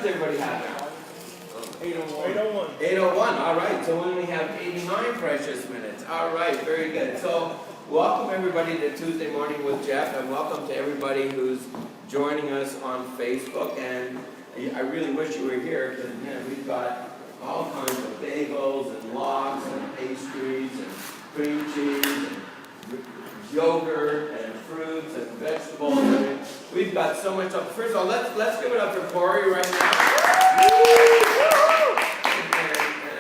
does everybody have now? 801. 801, all right. So we only have 89 precious minutes. All right, very good. So welcome everybody to Tuesday Morning with Jeff, and welcome to everybody who's joining us on Facebook. And I really wish you were here because, man, we've got all kinds of bagels and lox and pastries and cream cheese and yogurt and fruits and vegetables. I mean, we've got so much up. First of all, let's give it up for Corey right now.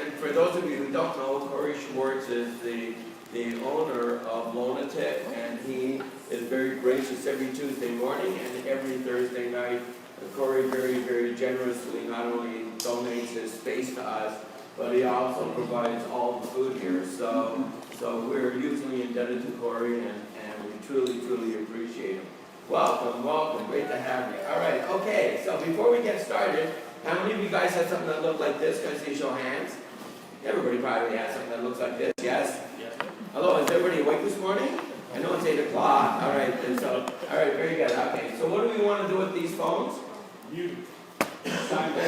And for those of you who don't know, Corey Schwartz is the owner of Loanatik, and he is very gracious every Tuesday morning and every Thursday night. Corey very, very generously not only donates his space to us, but he also provides all the food here. So we're hugely indebted to Corey, and we truly, truly appreciate him. Welcome, great to have you. All right, okay, so before we get started, how many of you guys have something that looked like this? Can I see show hands? Everybody probably has something that looks like this, yes? Yes. Hello, is everybody awake this morning? I know it's 8 o'clock. All right, all right, very good. Okay, so what do we want to do with these phones?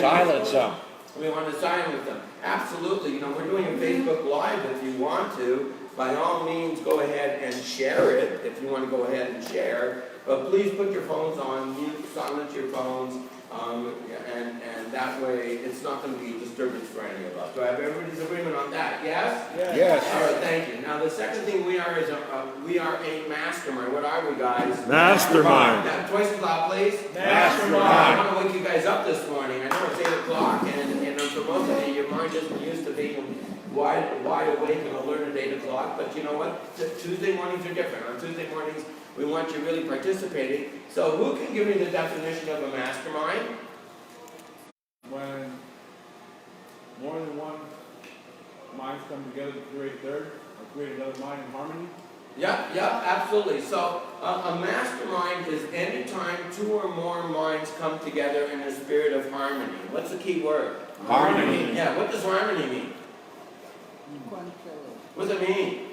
Silence them. We want to silence them. Absolutely. You know, we're doing a Facebook Live if you want to. By all means, go ahead and share it if you want to go ahead and share. But please put your phones on mute, silence your phones, and that way it's not going to be a disturbance for any of us. Do I have everybody's agreement on that? Yes? Yes. All right, thank you. Now, the second thing we are is we are a mastermind. What are we, guys? Mastermind. Twice as loud, please. Mastermind. I want to wake you guys up this morning. I know it's 8 o'clock, and for most of you, your mind isn't used to being wide awake and alert at 8 o'clock. But you know what? Tuesday mornings are different. On Tuesday mornings, we want you really participating. So who can give me the definition of a mastermind? When more than one minds come together to create a third, or create another mind in harmony? Yeah, absolutely. So a mastermind is any time two or more minds come together in a spirit of harmony. What's the key word? Harmony. Yeah, what does harmony mean? What does it mean?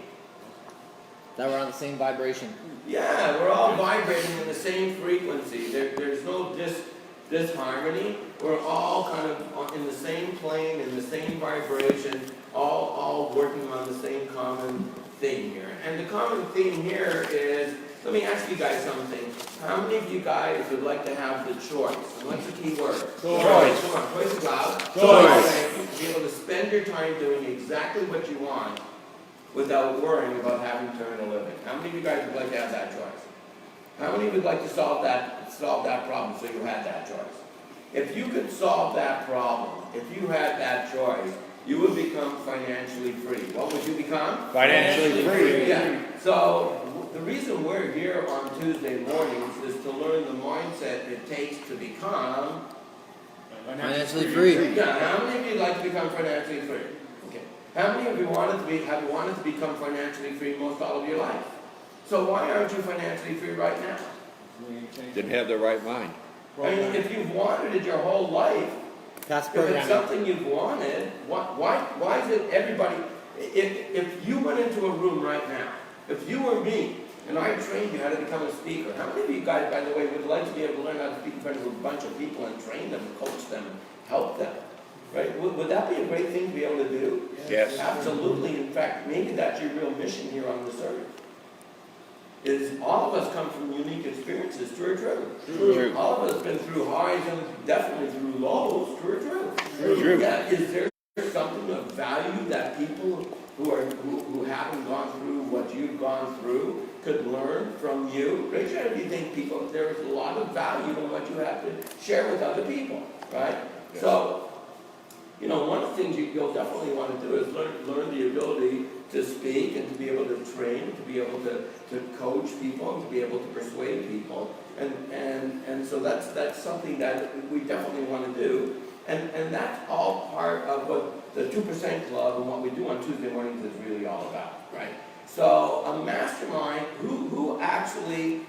That we're on the same vibration. Yeah, we're all vibrating in the same frequency. There's no disharmony. We're all kind of in the same plane, in the same vibration, all working on the same common thing here. And the common theme here is, let me ask you guys something. How many of you guys would like to have the choice? And what's the key word? Choice. Come on, choice is loud. Choice. To be able to spend your time doing exactly what you want without worrying about having to earn a living. How many of you guys would like to have that choice? How many would like to solve that problem so you had that choice? If you could solve that problem, if you had that choice, you would become financially free. What would you become? Financially free. Yeah. So the reason we're here on Tuesday mornings is to learn the mindset it takes to become Financially free. Yeah. How many of you like to become financially free? Okay. How many of you have wanted to become financially free most all of your life? So why aren't you financially free right now? Didn't have the right mind. I mean, if you've wanted it your whole life, Past if it's programming. something you've wanted, why is it everybody? If you went into a room right now, if you were me, and I trained you how to become a speaker, how many of you guys, by the way, would like to be able to learn how to speak in front of a bunch of people and train them, and coach them, and help them? Right? Would that be a great thing to be able to do? Yes. Absolutely. In fact, maybe that's your real mission here on this earth. Is all of us come from unique experiences, true or true? True. All of us have been through highs and definitely through lows, true or true? True. Yeah, is there something of value that people who haven't gone through what you've gone through could learn from you? Raise your hand if you think there is a lot of value in what you have to share with other people, right? Yes. So, you know, one of the things you'll definitely want to do is learn the ability to speak and to be able to train, to be able to coach people, and to be able to persuade people. And so that's something that we definitely want to do. And that's all part of what the 2% Club and what we do on Tuesday mornings is really all about, right? So a mastermind, who actually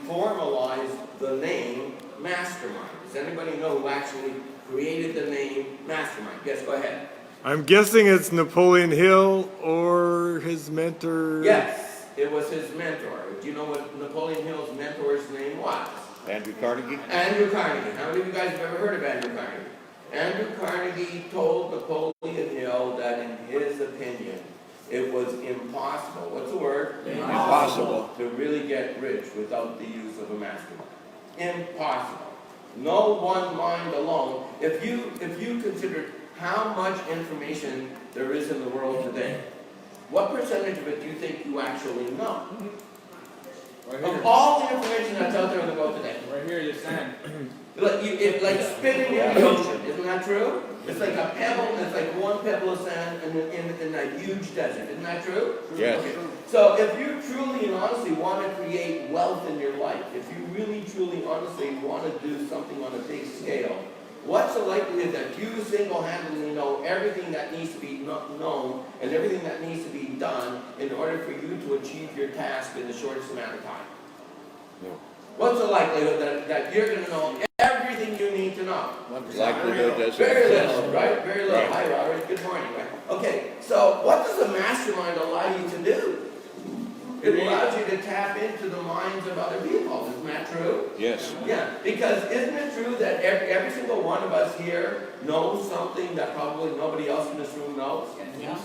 formalized the name mastermind? Does anybody know who actually created the name mastermind? Yes, go ahead. I'm guessing it's Napoleon Hill or his mentor. Yes, it was his mentor. Do you know what Napoleon Hill's mentor's name was? Andrew Carnegie? Andrew Carnegie. How many of you guys have ever heard of Andrew Carnegie? Andrew Carnegie told Napoleon Hill that in his opinion, it was impossible. What's the word? Impossible. To really get rich without the use of a mastermind. Impossible. No one mind alone. If you consider how much information there is in the world today, what percentage of it do you think you actually know? Right Of here. all the information that's out there in the world today. Right here, you're saying. It's like spinning in the ocean, isn't that true? It's like a pebble, it's like one pebble of sand in a huge desert, isn't that true? Yes. Okay. So if you truly and honestly want to create wealth in your life, if you really truly honestly want to do something on a big scale, what's the likelihood that you single-handedly know everything that needs to be known and everything that needs to be done in order for you to achieve your task in the shortest amount of time? No. What's the likelihood that you're going to know everything you need to know? Likelihood doesn't Very exist. little, right? Very little. Right. Hi, Robert. Good morning. Right? Okay, so what does a mastermind allow you to do? It allows you to tap into the minds of other people. Isn't that true? Yes. Yeah, because isn't it true that every single one of us here knows something that probably nobody else in this room knows?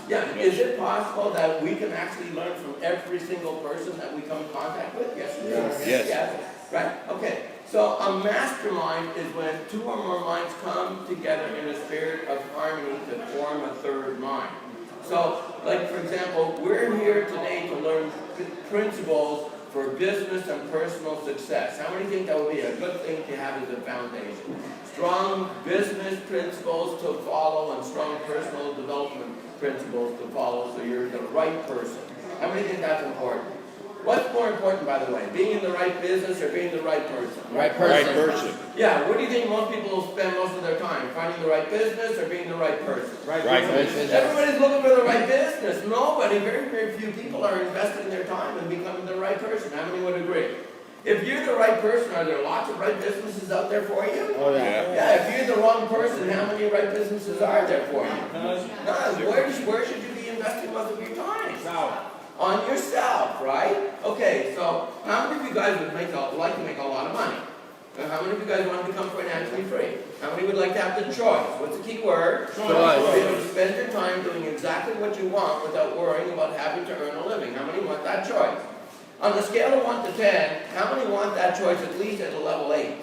Yeah. Is it possible that we can actually learn from every single person that we come in contact with? Yes, it is. Yes. Right, okay. So a mastermind is when two or more minds come together in a spirit of harmony to form a third mind. So, like for example, we're here today to learn principles for business and personal success. How many think that would be a good thing to have as a foundation? Strong business principles to follow and strong personal development principles to follow so you're the right person. How many think that's important? What's more important, by the way, being in the right business or being the right person? Right Right person. person. Yeah, what do you think most people spend most of their time? Finding the right business or being the right person? Right. Right. Everybody's looking for the right business. Nobody, very, very few people are investing their time in becoming the right person. How many would agree? If you're the right person, are there lots of right businesses out there for you? Oh yeah. Yeah, if you're the wrong person, how many right businesses are there for you? None. None. Where should you be investing most of your time? South. On yourself, right? Okay, so how many of you guys would like to make a lot of money? How many of you guys want to become financially free? How many would like to have the choice? What's the key word? Choice. Be able to spend your time doing exactly what you want without worrying about having to earn a living. How many want that choice? On the scale of 1 to 10, how many want that choice at least at a level 8?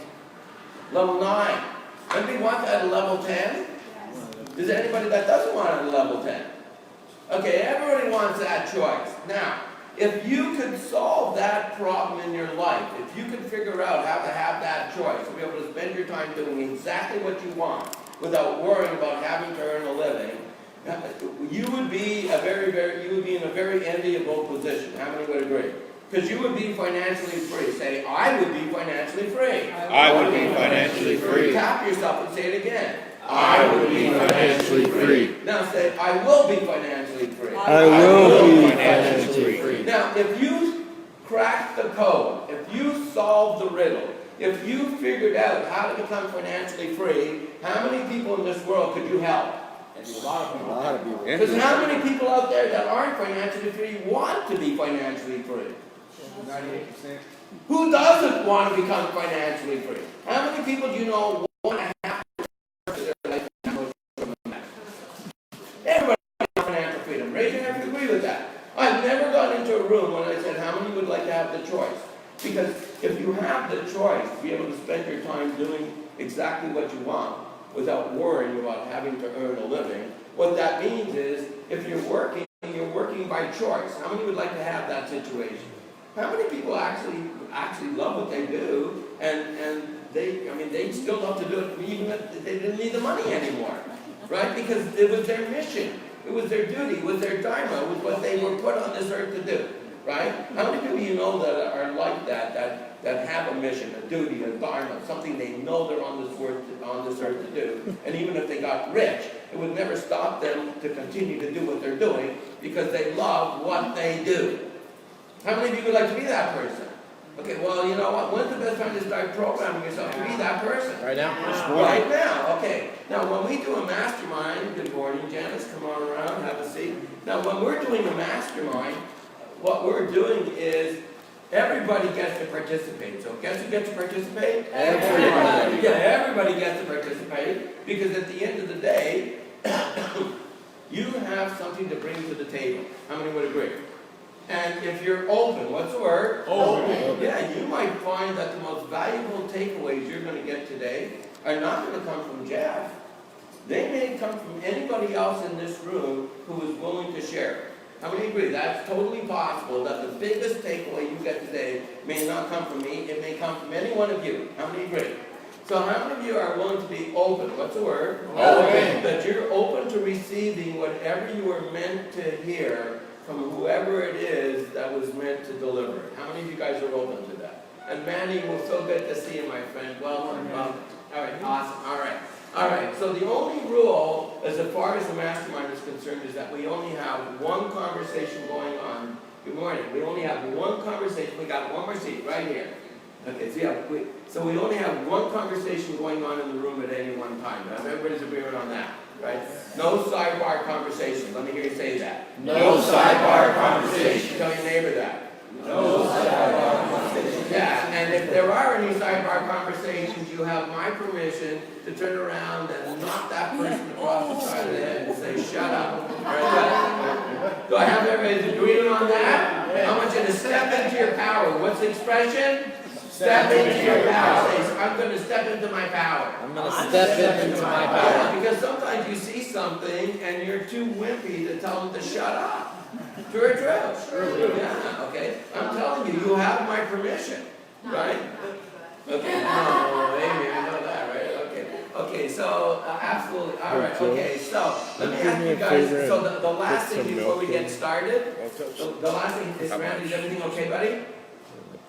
Level 9? Anybody want that at a level 10? Is there anybody that doesn't want it at a level 10? Okay, everybody wants that choice. Now, if you could solve that problem in your life, if you could figure out how to have that choice, to be able to spend your time doing exactly what you want without worrying about having to earn a living, you would be in a very enviable position. How many would agree? Because you would be financially free. Say, I would be financially free. I would be financially free. Tap yourself and say it again. I would be financially free. Now say, I will be financially free. I will be financially free. Now, if you crack the code, if you solve the riddle, if you figured out how to become financially free, how many people in this world could you help? A lot of A people. lot of people. Because how many people out there that aren't financially free want to be financially free? 98%. Who doesn't want to become financially free? How many people do you know want to have their life from a mess? Everybody wants financial freedom. Raise your hand if you agree with that. I've never gone into a room when I said, how many would like to have the choice? Because if you have the choice to be able to spend your time doing exactly what you want without worrying about having to earn a living, what that means is if you're working by choice. How many would like to have that situation? How many people actually love what they do and they still love to do it even if they didn't need the money anymore, right? Because it was their mission, it was their duty, it was their dharma, it was what they were put on this earth to do, right? How many people you know that are like that have a mission, a duty, a dharma, something they know they're on this earth to do, and even if they got rich, it would never stop them to continue to do what they're doing because they love what they do. How many of you would like to be that person? Okay, well, you know what? When's the best time to start programming yourself to be that person? Right now? Right now, okay. Now, when we do a mastermind, good morning, Janice, come on around, have a seat. Now, when we're doing a mastermind, what we're doing is Everybody gets to participate. So guess who gets to participate? Everybody. Yeah, everybody gets to participate because at the end of the day, you have something to bring to the table. How many would agree? And if you're open, what's the word? Open. Yeah, you might find that the most valuable takeaways you're going to get today are not going to come from Jeff. They may come from anybody else in this room who is willing to share. How many agree? That's totally possible that the biggest takeaway you get today may not come from me. It may come from any one of you. How many agree? So how many of you are willing to be open? What's the word? Open. That you're open to receiving whatever you were meant to hear from whoever it is that was meant to deliver it. How many of you guys are open to that? And Manny, it was so good to see you, my friend. Welcome. All right, awesome. All right, so the only rule, as far as the mastermind is concerned, is that we only have one conversation going on. Good morning. We only have one conversation. We got one more seat right here. Okay, so we only have one conversation going on in the room at any one time. Now, everybody's agreeing on that, right? No sidebar conversation. Let me hear you say that. No sidebar conversation. Tell your neighbor that. No sidebar conversation. Yeah, and if there are any sidebar conversations, you have my permission to turn around and knock that person across the side of the head and say, shut up. All right, do I have everybody agreeing on that? I want you to step into your power. What's the expression? Step into your power. Say, I'm going to step into my power. I'm going to step into my power. Yeah, because sometimes you see something and you're too wimpy to tell them to shut up. True or true? Yeah, okay. I'm telling you, you have my permission, right? Okay. No, Amy, I know that, right? Okay, so absolutely. All right, okay, so let me ask you guys, so the last thing before we get started, the last thing is, Randy, is everything okay, buddy?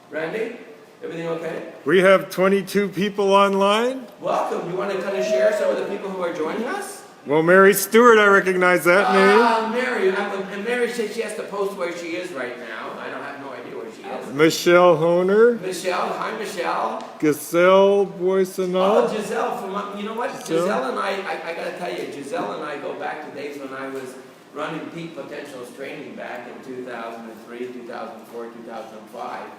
Randy? Everything okay? we have 22 people online. Welcome. You want to kind of share some of the people who are joining us? Well, Mary Stewart, I recognize that name. Mary. And Mary said she has to post where she is right now. I don't have no idea where she is. Michelle Honer, Michelle. Hi, Michelle. Giselle Oh, Boissonneau, Giselle. You know what? Giselle and I got to tell you, Giselle and I go back to days when I was running Peak Potentials training back in 2003, 2004, 2005.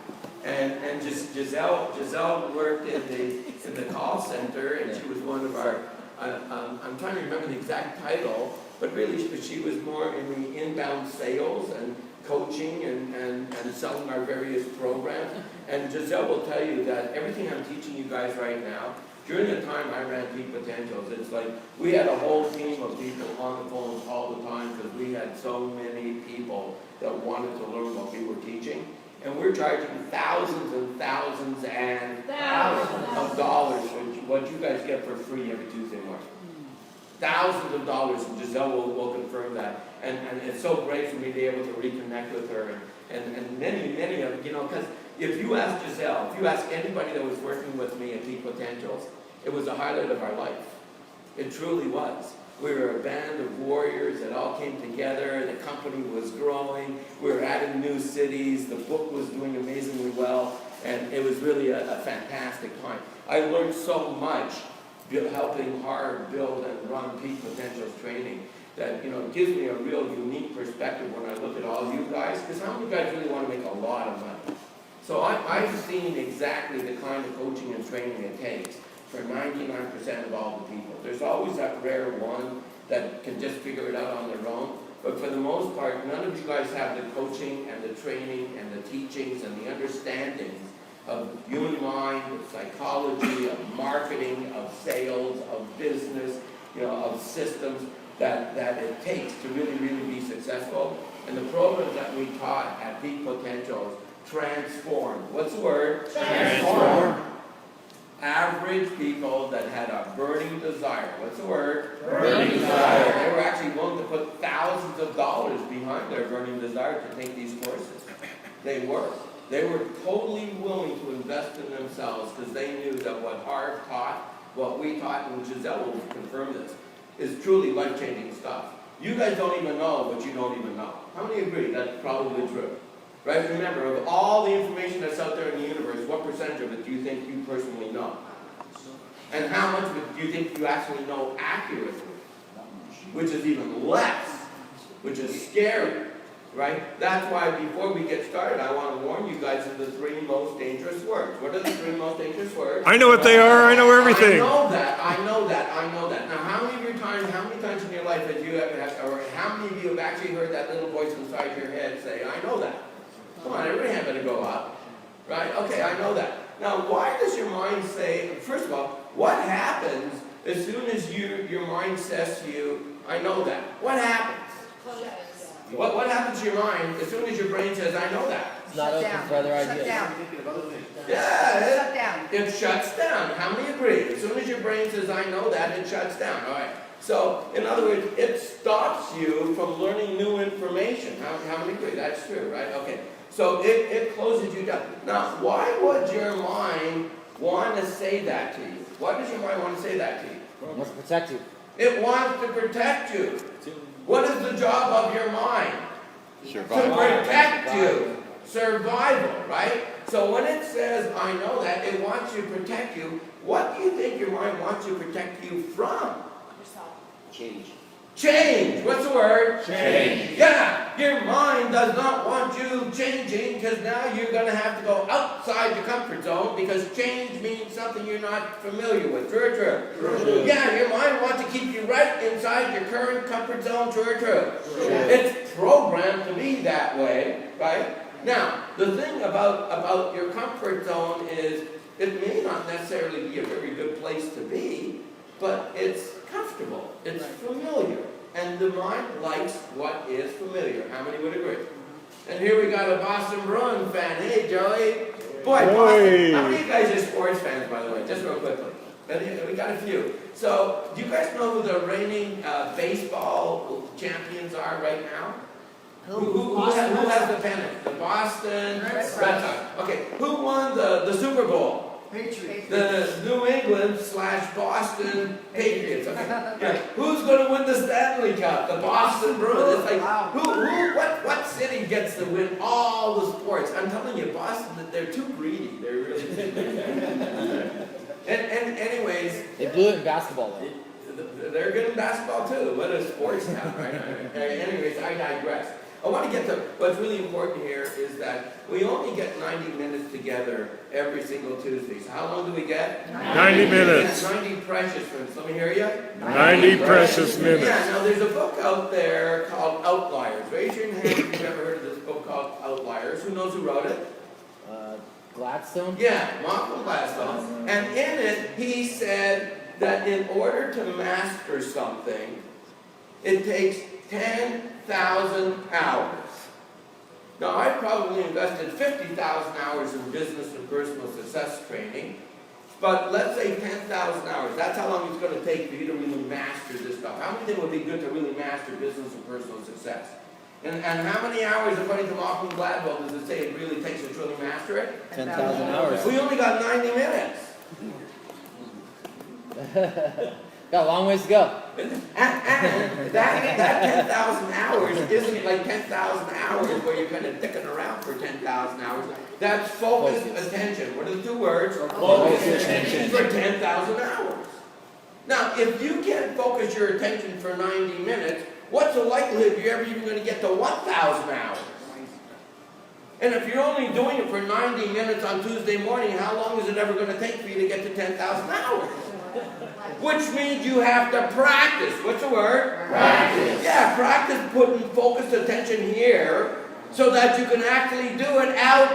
And Giselle worked in the call center, and she was one of our, I'm trying to remember the exact title, but really she was more in the inbound sales and coaching and selling our various programs. And Giselle will tell you that everything I'm teaching you guys right now, during the time I ran Peak Potentials, it's like we had a whole team of people on the phones all the time because we had so many people that wanted to learn what we were teaching. And we're charging thousands and thousands and thousands of dollars for what you guys get for free every Tuesday morning. Thousands of dollars, and Giselle will confirm that. And it's so great for me to be able to reconnect with her. And many of, because if you ask Giselle, if you ask anybody that was working with me at Peak Potentials, it was the highlight of our life. It truly was. We were a band of warriors that all came together. The company was growing. We were adding new cities. The book was doing amazingly well. And it was really a fantastic time. I learned so much helping hard build and run Peak Potentials training that, it gives me a real unique perspective when I look at all you guys. Because how many guys really want to make a lot of money? So I've seen exactly the kind of coaching and training it takes for 99% of all the people. There's always that rare one that can just figure it out on their own. But for the most part, none of you guys have the coaching and the training and the teachings and the understandings of human mind, of psychology, of marketing, of sales, of business, of systems that it takes to really, really be successful. And the programs that we taught at Peak Potentials transformed. What's the word? Transform. Average people that had a burning desire. What's the word? Burning desire. They were actually willing to put thousands of dollars behind their burning desire to take these courses. They were. They were totally willing to invest in themselves because they knew that what Harv taught, what we taught, and Giselle will confirm this, is truly life-changing stuff. You guys don't even know what you don't even know. How many agree that's probably true? Right? Remember, of all the information that's out there in the universe, what percentage of it do you think you personally know? And how much of it do you think you actually know accurately? Which is even less, which is scary. right? That's why before we get started, I want to warn you guys of the 3 most dangerous words. What are the 3 most dangerous words? I know what they are. I know everything. I know that. Now, how many times in your life have you ever had, or how many of you have actually heard that little voice inside your head say, I know that? Come on, every hand better go up. Right? Okay, I know that. Now, why does your mind say, first of all, what happens as soon as your mind says to you, I know that? What happens? What happens to your mind as soon as your brain says, I know that? It's not open for other ideas. Yeah, it shuts down. How many agree? As soon as your brain says, I know that, it shuts down. All right. So, in other words, it stops you from learning new information. How many agree? That's true, right? Okay. So, it closes you down. Now, why would your mind want to say that to you? Why does your mind want to say that to you? It wants to protect you. It wants to protect you. What is the job of your mind? Survival. To protect you. Survival, right? So when it says, I know that, it wants you to protect you. What do you think your mind wants you to protect you from? Yourself. Change. Change. What's the word? Change. Yeah. Your mind does not want you changing because now you're going to have to go outside your comfort zone because change means something you're not familiar with. True or true? True. Yeah, your mind wants to keep you right inside your current comfort zone. True or true? It's programmed to be that way, right? Now, the thing about your comfort zone is it may not necessarily be a very good place to be, but it's comfortable, it's familiar, and the mind likes what is familiar. How many would agree? And here we got a Boston Bruins fan. Hey, Joey. Boy, Boston. How many of you guys are sports fans, by the way? Just real quickly. We got a few. So, do you guys know who the reigning baseball champions are right now? Who has the pennant? The Boston Red Sox. Okay, who won the Super Bowl? Patriots. The New England/Boston Patriots. Okay. Yeah. Who's going to win the Stanley Cup? The Boston Bruins. It's like, what city gets to win all the sports? I'm telling you, Boston, they're too greedy. They're really too greedy. and anyways. They blew it in basketball, though. They're good in basketball, too. What a sports town, right? Anyways, I digress. I want to get to what's really important here is that we only get 90 minutes together every single Tuesday. So how long do we get? 90 minutes. 90 precious minutes. Let me hear you. 90 precious minutes. Yeah, now there's a book out there called Outliers. Raise your hand if you've ever heard of this book called Outliers. Who knows who wrote it? Gladstone? Yeah, Malcolm Gladstone. And in it, he said that in order to master something, it takes 10,000 hours. Now, I probably invested 50,000 hours in business and personal success training, but let's say 10,000 hours. That's how long it's going to take for you to really master this stuff. How many think would be good to really master business and personal success? And how many hours, according to Malcolm Gladwell, does it say it really takes to truly master it? 10,000 hours. We only got 90 minutes. Got a long ways to go. And that 10,000 hours isn't like 10,000 hours where you're kind of dicking around for 10,000 hours. That's focused attention. What are the 2 words? Focused attention for 10,000 hours. Now, if you can't focus your attention for 90 minutes, what's the likelihood you're ever even going to get to 1,000 hours? And if you're only doing it for 90 minutes on Tuesday morning, how long is it ever going to take for you to get to 10,000 hours? Which means you have to practice. What's the word? Practice. Yeah, practice putting focused attention here so that you can actually do it out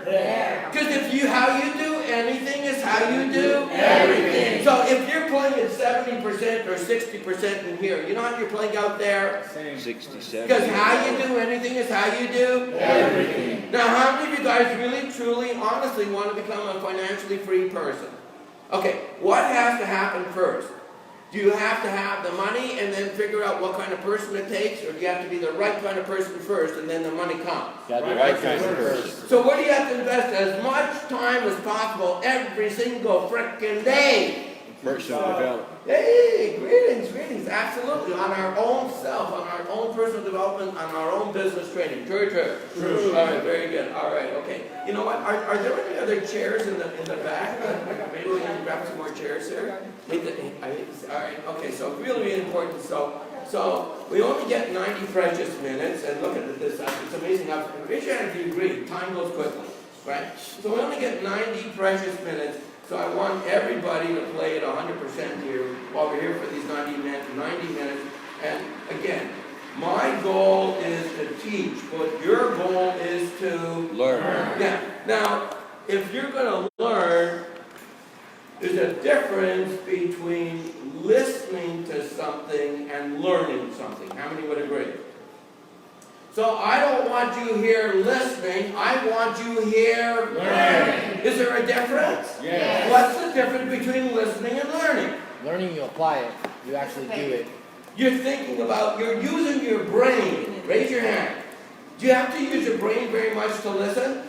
there. Because how you do anything is how you do everything. So if you're playing at 70% or 60% in here, you know how you're playing out there? 67. Because how you do anything is how you do everything. Now, how many of you guys really, truly, honestly want to become a financially free person? Okay, what has to happen first? Do you have to have the money and then figure out what kind of person it takes, or do you have to be the right kind of person first and then the money comes? Got the right kind of person. So what do you have to invest as much time as possible every single frickin' day? Personal development. Hey, greetings, absolutely. On our own self, on our own personal development, on our own business training. True. All right, very good. All right, okay. You know what? Are there any other chairs in the back? Maybe we can grab some more chairs here. All right, okay. So really important. So So we only get 90 precious minutes, and look at this, it's amazing how, raise your hand if you agree, time goes quickly, right? So we only get 90 precious minutes, so I want everybody to play at 100% here while we're here for these 90 minutes. And again, my goal is to teach, but your goal is to Learn. Yeah. Now, if you're going to learn, there's a difference between listening to something and learning something. How many would agree? So I don't want you here listening, I want you here learning. Is there a difference? Yes. What's the difference between listening and learning? Learning, you apply it. You actually do it. You're thinking about, you're using your brain. Raise your hand. Do you have to use your brain very much to listen?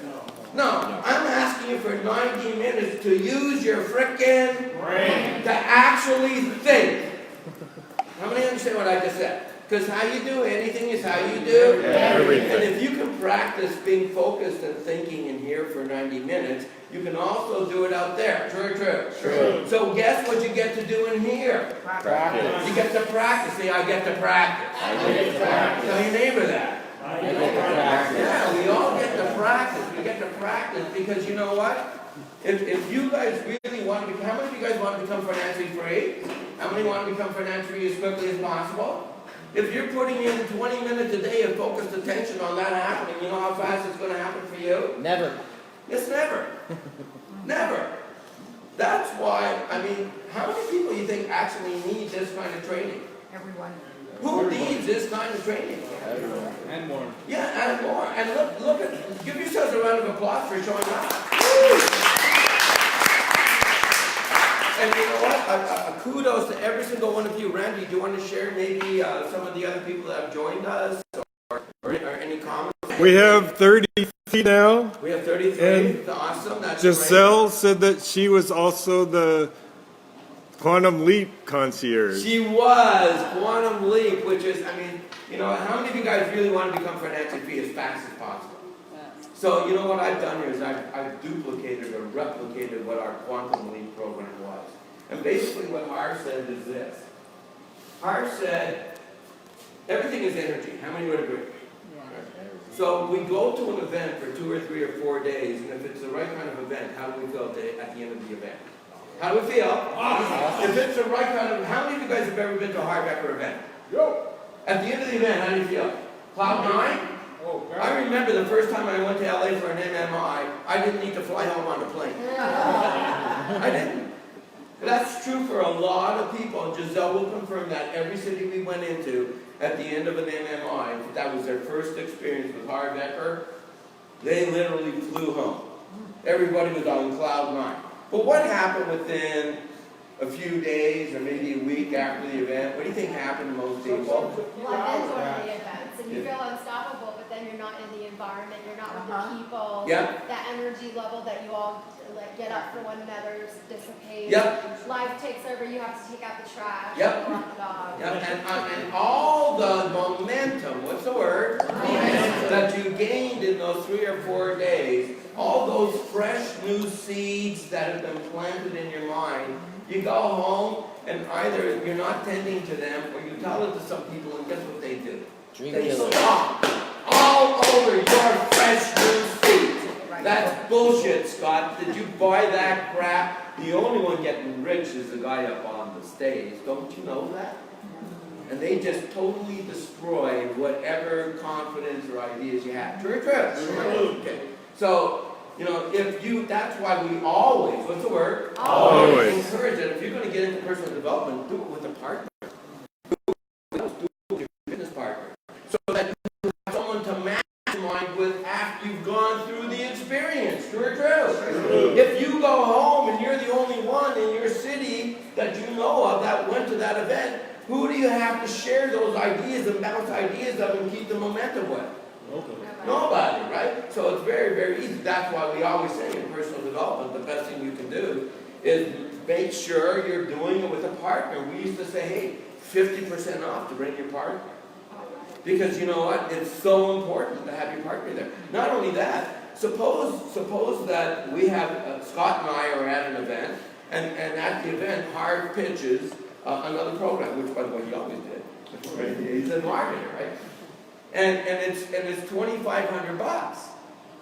No. I'm asking you for 90 minutes to use your frickin' brain to actually think. How many understand what I just said? Because how you do anything is how you do everything. And if you can practice being focused and thinking in here for 90 minutes, you can also do it out there. True or true? True. So guess what you get to do in here? Practice. You get to practice. See, I get to practice. Tell your neighbor that. I get to practice. Yeah, we all get to practice. We get to practice because you know what? If you guys really want to become, how many of you guys want to become financially free? How many want to become financially free as quickly as possible? If you're putting in 20 minutes a day of focused attention on that happening, you know how fast it's going to happen for you? Never. It's never. Never. That's why, I mean, how many people you think actually need this kind of training? Everyone. Who needs this kind of training? And more. Yeah, and more. And look at, give yourselves a round of applause for showing up. And you know what? Kudos to every single one of you. Randy, do you want to share maybe some of the other people that have joined us or any comments? We have 33 now. We have 33. And Awesome. That's Giselle said that she was also the Quantum Leap concierge. She was Quantum Leap, which is, I mean, you know, how many of you guys really want to become financially free as fast as possible? So, you know what I've done here is I've duplicated or replicated what our Quantum Leap program was. And basically what Harv said is this. Harv said, everything is energy. How many would agree? So we go to an event for 2 or 3 or 4 days, and if it's the right kind of event, how do we feel at the end of the event? How do we feel? Awesome. If it's the right kind of, how many of you guys have ever been to a Harbecker event? Yo. At the end of the event, how do you feel? Cloud 9? Oh, God. I remember the first time I went to LA for an MMI, I didn't need to fly home on a plane. I didn't. That's true for a lot of people. Giselle will confirm that every city we went into, at the end of an MMI, that was their first experience with Harbecker, they literally flew home. Everybody was on cloud 9. But what happened within a few days or maybe a week after the event? What do you think happened to most people? Well, I've been to the events, and you feel unstoppable, but then you're not in the environment, you're not with the people. Yep. That energy level that you all like get up for one another dissipates. Yep. Life takes over, you have to take out the trash. Yep. Go out the dog. Yep. And all the momentum, what's the word? Momentum. That you gained in those 3 or 4 days, all those fresh new seeds that have been planted in your mind, you go home and either you're not tending to them or you tell it to some people and guess what they do? Dream They killer. stomp all over your fresh new seeds. That's bullshit, Scott. Did you buy that crap? The only one getting rich is the guy up on the stage. Don't you know that? And they just totally destroy whatever confidence or ideas you have. True or true? Okay. So, you know, that's why we always, what's the word? Always. Encourage that if you're going to get into personal development, do it with a partner. Do it with your business partner. So that you have someone to mastermind with after you've gone through the experience. True or true? If you go home and you're the only one in your city that you know of that went to that event, who do you have to share those ideas and bounce ideas of and keep the momentum with? Nobody, right? So it's very, very easy. That's why we always say in personal development, the best thing you can do is make sure you're doing it with a partner. We used to say, hey, 50% off to bring your partner. Because you know what? It's so important to have your partner there. Not only that, suppose that we have, Scott and I are at an event, and at the event, Harv pitches another program, which by the way, he always did. He's a marketer, right? And it's $2,500.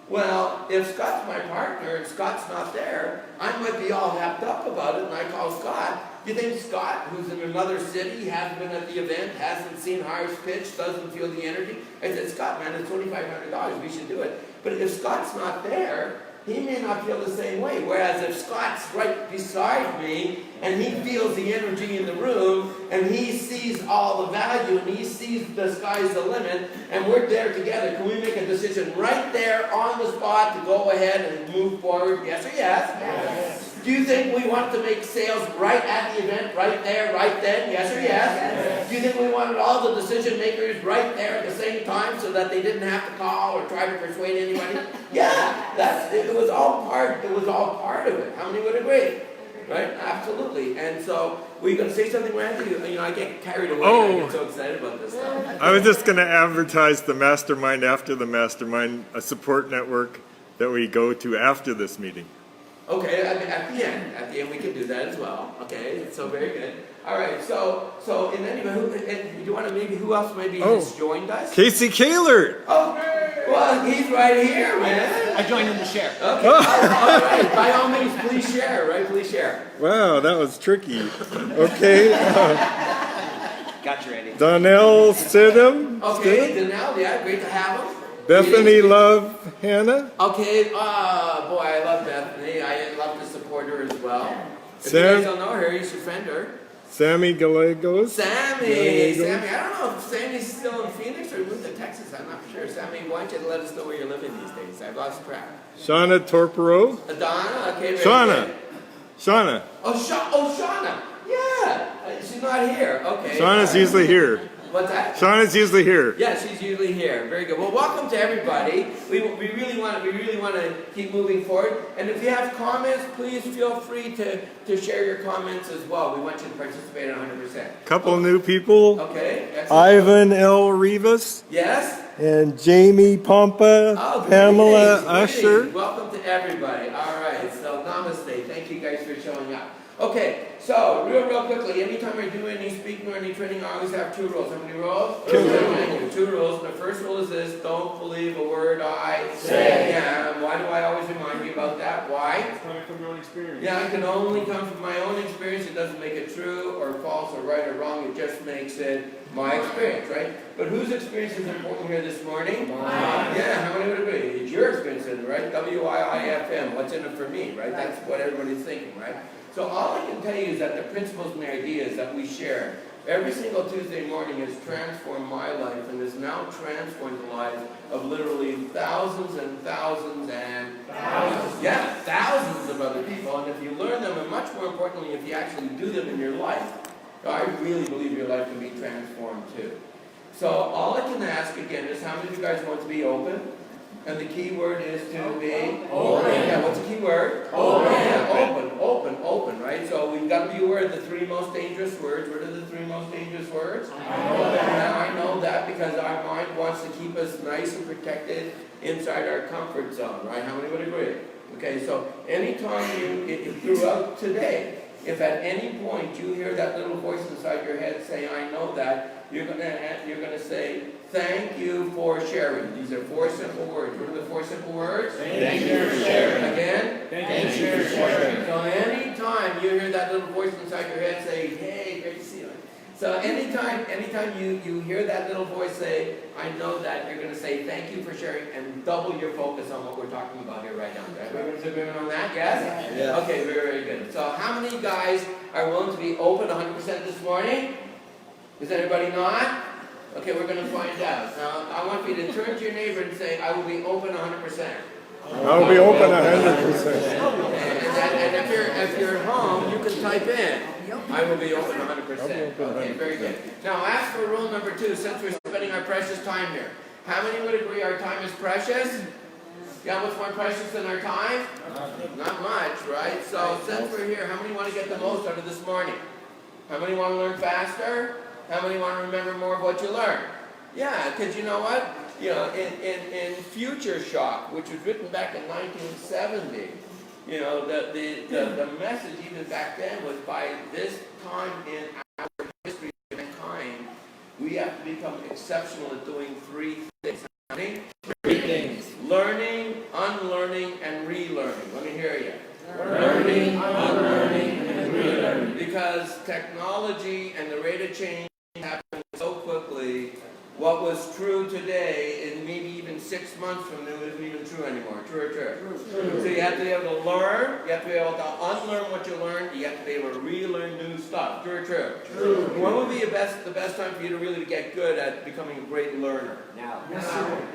Well, if Scott's my partner and Scott's not there, I might be all happed up about it, and I call Scott. You think Scott, who's in another city, hasn't been at the event, hasn't seen Harsh pitch, doesn't feel the energy? I said, Scott, man, it's $2,500. We should do it. But if Scott's not there, he may not feel the same way. Whereas if Scott's right beside me and he feels the energy in the room and he sees all the value and he sees the sky's the limit and we're there together, can we make a decision right there on the spot to go ahead and move forward? Yes or yes? Yes. Do you think we want to make sales right at the event, right there, right then? Yes or yes? Do you think we wanted all the decision makers right there at the same time so that they didn't have to call or try to persuade anybody? Yeah, it was all part of it. How many would agree? Right? Absolutely. And so, were you going to say something, Randy? You know, I get carried away. I get so excited about this stuff. I was just going to advertise the mastermind after the mastermind, a support network that we go to after this meeting. Okay, at the end we can do that as well. Okay, so very good. All right, so in any event, who else maybe has joined us? Casey Kaler. Oh, well, he's right here, man. I joined in the share. Okay, all right. By all means, please share. Right, please share. Wow, that was tricky. Okay. Got you, Randy. Donnell Sidham. Okay, Danelle, yeah, great to have him. Bethany Love Hannah. Okay, boy, I love Bethany. I love to support her as well. If you Sam- guys don't know her, you should friend her. Sammy Gallegos. Sammy, I don't know if Sammy's still in Phoenix or moved to Texas. I'm not sure. Sammy, why don't you let us know where you're living these days? I've lost track. Shauna Torpero. Donna, okay. Very Shauna. good. Shauna. Shauna. Yeah, she's not here. Okay. Shauna's usually here. What's that? Shauna's usually here. Yeah, she's usually here. Very good. Well, welcome to everybody. We really want to keep moving forward. And if you have comments, please feel free to share your comments as well. We want you to participate 100%. Couple new people. Okay. Excellent. Ivan L. Rivas Yes. and Jamie Pompa, Oh, Pamela greetings. Usher. Welcome to everybody. All right. So namaste. Thank you guys for showing up. Okay, so real quickly, anytime I do any speaking or any training, I always have 2 rules. How many rules? 2 rules. 2 rules. The first rule is this: don't believe a word I say. Yeah. And why do I always remind you about that? Why? It's coming from your own experience. Yeah, it can only come from my own experience. It doesn't make it true or false or right or wrong. It just makes it my experience, right? But whose experience is important here this morning? Mine. Yeah, how many would agree? It's your experience, right? WIIFM. What's in it for me, right? That's what everybody's thinking, right? So all I can tell you is that the principles and the ideas that we share every single Tuesday morning has transformed my life and has now transformed the lives of literally thousands and thousands and thousands. Yeah, thousands of other people. And if you learn them, and much more importantly, if you actually do them in your life, I really believe your life can be transformed too. So all I can ask again is how many of you guys want to be open? And the key word is to be open. Yeah, what's the key word? Open. Yeah, open, right? So we've got to be aware of the 3 most dangerous words. What are the 3 most dangerous words? I know that. Now I know that because our mind wants to keep us nice and protected inside our comfort zone, right? How many would agree? Okay, so anytime throughout today, if at any point you hear that little voice inside your head say, I know that, you're gonna say, thank you for sharing. These are 4 simple words. What are the 4 simple words? Thank you for sharing. Again? Thank you for sharing. So anytime you hear that little voice inside your head say, hey, great to see you. So anytime you hear that little voice say, I know that, you're going to say thank you for sharing and double your focus on what we're talking about here right now. Everyone's agreement on that? Yes? Yeah. Okay, very good. So how many guys are willing to be open 100% this morning? Is anybody not? Okay, we're going to find out. Now, I want you to turn to your neighbor and say, I will be open 100%. I'll be open 100%. And if you're at home, you can type in, I will be open 100%. Okay, very good. Now, as for rule number 2, since we're spending our precious time here, how many would agree our time is precious? Yeah, what's more precious than our time? Not much, right? So, since we're here, how many want to get the most out of this morning? How many want to learn faster? How many want to remember more of what you learned? Yeah, because you know what? You know, in Future Shock, which was written back in 1970, you know, the message even back then was by this time in our history of mankind, we we have to become exceptional at doing three things. How many? Three things. Learning, unlearning, and relearning. Let me hear you. Learning, unlearning, and relearning. Because technology and the rate of change happens so quickly, what was true today and maybe even 6 months from now isn't even true anymore. True or true? True. So you have to be able to learn, you have to be able to unlearn what you learned, you have to be able to relearn new stuff. True or true? True. When would be the best time for you to really get good at becoming a great learner? Now.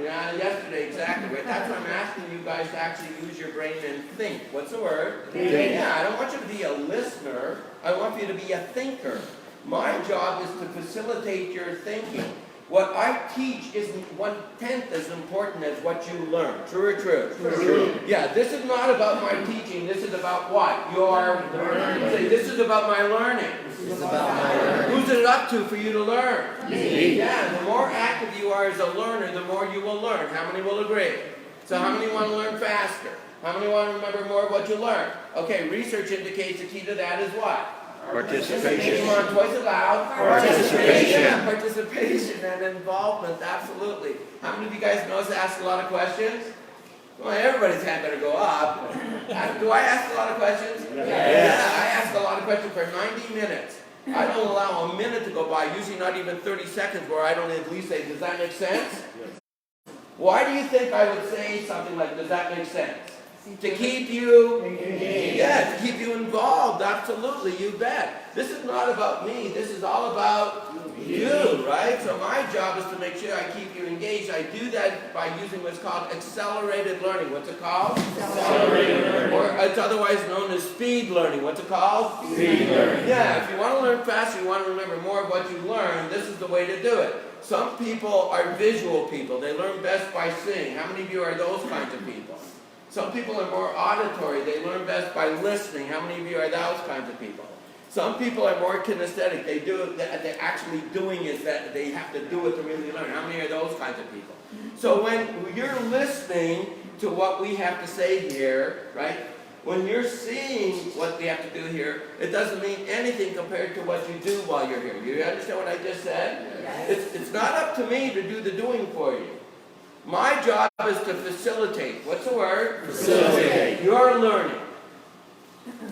Yeah, yesterday, exactly. Right? That's why I'm asking you guys to actually use your brain and think. What's the word? Think. Yeah, I don't want you to be a listener. I want you to be a thinker. My job is to facilitate your thinking. What I teach isn't 1/10 as important as what you learn. True or true? True. Yeah, this is not about my teaching. This is about what? Your learning. Say, this is about my learning. This is about my learning. Who's it up to for you to learn? Me. Yeah, the more active you are as a learner, the more you will learn. How many will agree? So how many want to learn faster? How many want to remember more of what you learned? Okay, research indicates the key to that is what? Participation. Come on, twice as loud. Participation. Participation and involvement, absolutely. How many of you guys know us ask a lot of questions? Well, everybody's hand better go up. Do I ask a lot of questions? Yeah, I ask a lot of questions for 90 minutes. I don't allow a minute to go by, usually not even 30 seconds, where I don't at least say, does that make sense? Why do you think I would say something like, does that make sense? To keep you engaged. Yeah, to keep you involved, absolutely, you bet. This is not about me, this is all about you, right? So my job is to make sure I keep you engaged. I do that by using what's called accelerated learning. What's it called? Accelerated learning. Or it's otherwise known as speed learning. What's it called? Speed learning. Yeah, if you want to learn faster, you want to remember more of what you learned, this is the way to do it. Some people are visual people. They learn best by seeing. How many of you are those kinds of people? Some people are more auditory. They learn best by listening. How many of you are those kinds of people? Some people are more kinesthetic. They're actually doing is that they have to do it to really learn. How many are those kinds of people? So when you're listening to what we have to say here, right? When you're seeing what we have to do here, it doesn't mean anything compared to what you do while you're here. You understand what I just said? Yes. It's not up to me to do the doing for you. My job is to facilitate. What's the word? Facilitate. Your learning.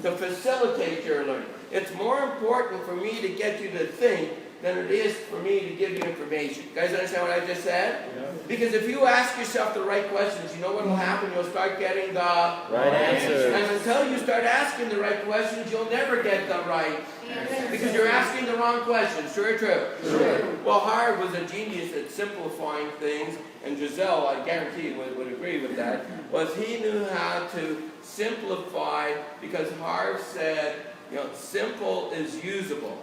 To facilitate your learning. It's more important for me to get you to think than it is for me to give you information. You guys understand what I just said? Yeah. Because if you ask yourself the right questions, you know what will happen? You'll start getting the right answers. And until you start asking the right questions, you'll never get the right answers. Because you're asking the wrong questions. True or true? True. Well, Harv was a genius at simplifying things, and Giselle, I guarantee you would agree with that, was he knew how to simplify, because Harv said, you know, simple is usable.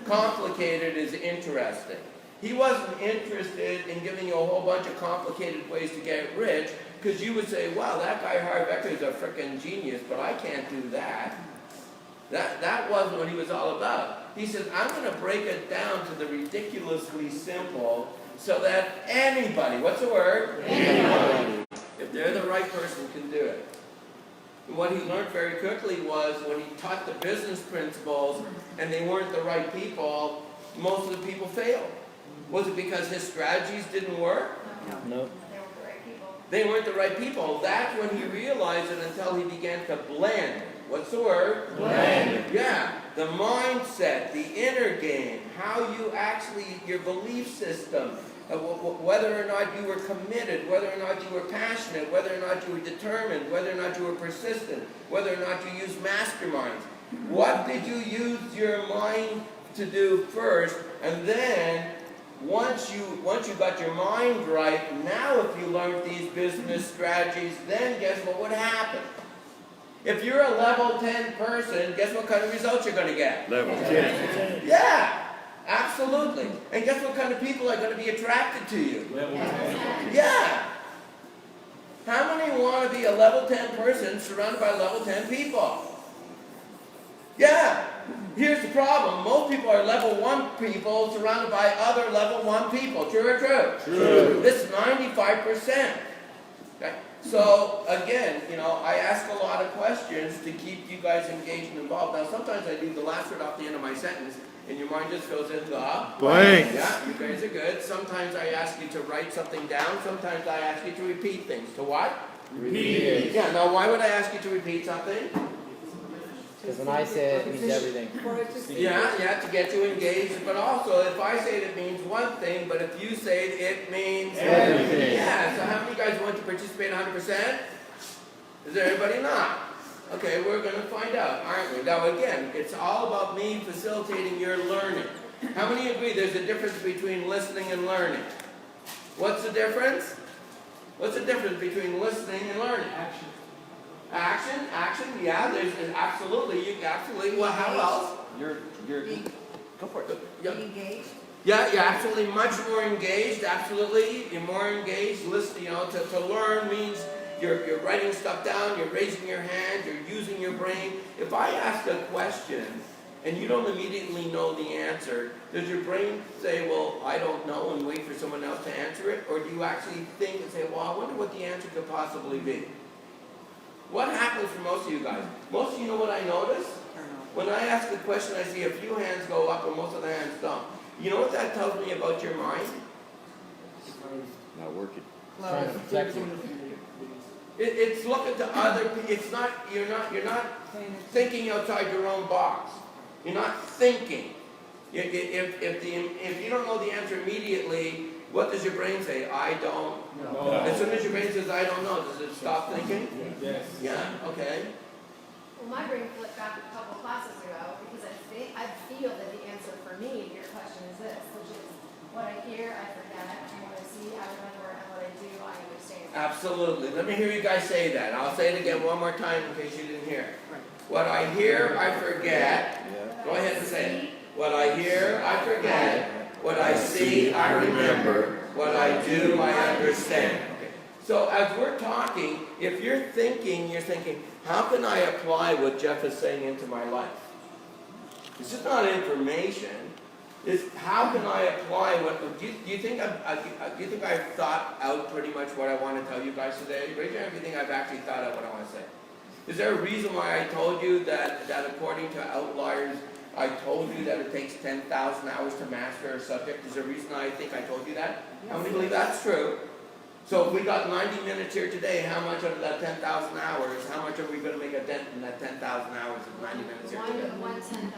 Complicated is interesting. He wasn't interested in giving you a whole bunch of complicated ways to get rich, because you would say, wow, that guy Harv Eker is a frickin' genius, but I can't do that. That wasn't what he was all about. He said, I'm going to break it down to the ridiculously simple so that anybody, what's the word? Anybody. If they're the right person, can do it. And what he learned very quickly was when he taught the business principles and they weren't the right people, most of the people failed. Was it because his strategies didn't work? No. They weren't the right people. That's when he realized it until he began to blend. What's the word? Blend. Yeah. The mindset, the inner game, how you actually, your belief system, whether or not you were committed, whether or not you were passionate, whether or not you were determined, whether or not you were persistent, whether or not you used masterminds. What did you use your mind to do first? And then once you got your mind right, now if you learned these business strategies, then guess what would happen? If you're a level 10 person, guess what kind of results you're going to get? Level 10. Yeah, absolutely. And guess what kind of people are going to be attracted to you? Level 10. Yeah. How many want to be a level 10 person surrounded by level 10 people? Yeah. Here's the problem. Most people are level 1 people surrounded by other level 1 people. True or true? True. This is 95%. Okay? So again, I ask a lot of questions to keep you guys engaged and involved. Now sometimes I leave the last word off the end of my sentence and your mind just goes into Blank. Yeah, you guys are good. Sometimes I ask you to write something down. Sometimes I ask you to repeat things. To what? Repeat. Yeah, now why would I ask you to repeat something? Because when I say it, it means everything. Yeah, to get you engaged. But also, if I say it, it means one thing, but if you say it, it means everything. Yeah, so how many guys want to participate 100%? Is there anybody not? Okay, we're going to find out, aren't we? Now again, it's all about me facilitating your learning. How many agree there's a difference between listening and learning? What's the difference? What's the difference between listening and learning? Action, yeah, there's absolutely, well, how else? You're, go for it. Yeah. Engaged? Yeah, you're absolutely much more engaged, absolutely. You're more engaged. Listen, to learn means you're writing stuff down, you're raising your hand, you're using your brain. If I ask a question and you don't immediately know the answer, does your brain say, well, I don't know, and wait for someone else to answer it? Or do you actually think and say, well, I wonder what the answer could possibly be? What happens for most of you guys? Most of you know what I notice? When I ask a question, I see a few hands go up and most of the hands don't. You know what that tells me about your mind? Not working. Trying to protect you. It's looking to other people. It's not, you're not thinking outside your own box. You're not thinking. If you don't know the answer immediately, what does your brain say? I don't know. As soon as your brain says, I don't know, does it stop thinking? Yes. Yeah, okay. Well, my brain flipped back a couple classes ago because I feel that the answer for me to your question is this, which is what I hear, I forget, and what I see, I remember, and what I do, I understand. Absolutely. Let me hear you guys say that. I'll say it again one more time in case you didn't hear it. What I hear, I forget. Go ahead and say it. What I hear, I forget. What I see, I remember. What I do, I understand. Okay. So as we're talking, if you're thinking, how can I apply what Jeff is saying into my life? It's just not information. It's how can I apply what? Do you think I've thought out pretty much what I want to tell you guys today? Raise your hand if you think I've actually thought out what I want to say. Is there a reason why I told you that according to Outliers, I told you that it takes 10,000 hours to master a subject? Is there a reason I think I told you that? How many believe that's true? So if we got 90 minutes here today, how much out of that 10,000 hours, how much are we going to make a dent in that 10,000 hours of 90 minutes here today? One 10,000.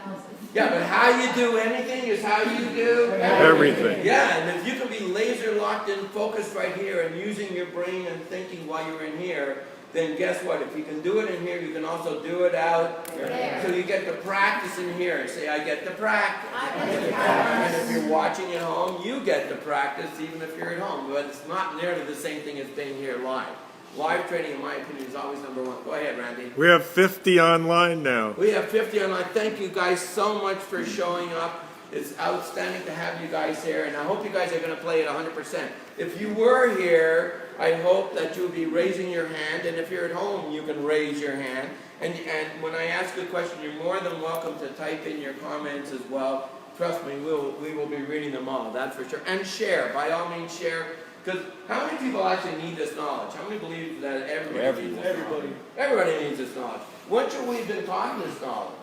Yeah, but how you do anything is how you do Everything. Yeah, and if you can be laser locked in, focused right here, and using your brain and thinking while you're in here, then guess what? If you can do it in here, you can also do it out there. So you get to practice in here. Say, I get to practice. I get to And practice. if you're watching at home, you get to practice even if you're at home. But it's not nearly the same thing as being here live. Live training, in my opinion, is always number one. Go ahead, Randy. We have 50 online now. We have 50 online. Thank you guys so much for showing up. It's outstanding to have you guys here, and I hope you guys are going to play it 100%. If you were here, I hope that you'll be raising your hand, and if you're at home, you can raise your hand. And when I ask a question, you're more than welcome to type in your comments as well. Trust me, we will be reading them all, that's for sure. And share, by all means share. Because how many people actually need this knowledge? How many believe that everybody needs this knowledge? Everybody needs this knowledge. When should we have been taught this knowledge?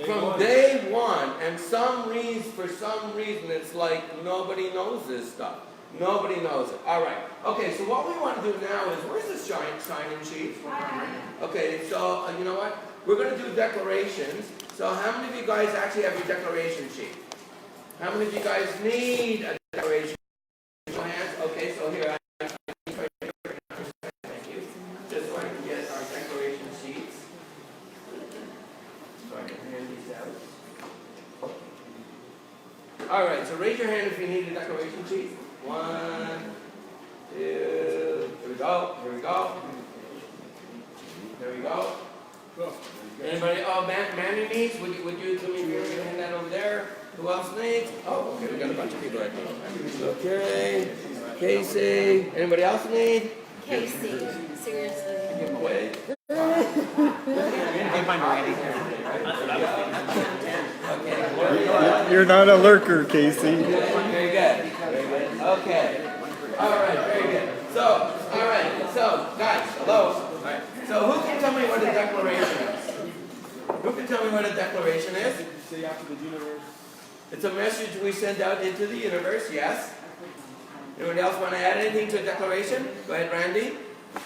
From day one, and for some reason, it's like nobody knows this stuff. Nobody knows it. All right. Okay, so what we want to do now is, where's the sign-in sheet? Okay, so you know what? We're going to do declarations. So how many of you guys actually have your declaration sheet? How many of you guys need a declaration sheet? Okay, so here, thank you. Just so I can get our declaration sheets. So I can hand these out. All right, so raise your hand if you need a declaration sheet. 1, 2, here we go, here we go. There we go. Anybody, Manny needs, would you do me a hand that over there? Who else needs? Oh, okay, we got a bunch of people right now. Okay, Casey, anybody else need? Casey, seriously. Give them away. Hey, mine, Randy. Okay. You're not a lurker, Casey. Very good. Very good. Okay. All right, very good. So, all right, so, guys, hello. All right. So who can tell me what a declaration is? Who can tell me what a declaration is? Say after the universe. It's a message we send out into the universe, yes? Anyone else want to add anything to a declaration? Go ahead, Randy.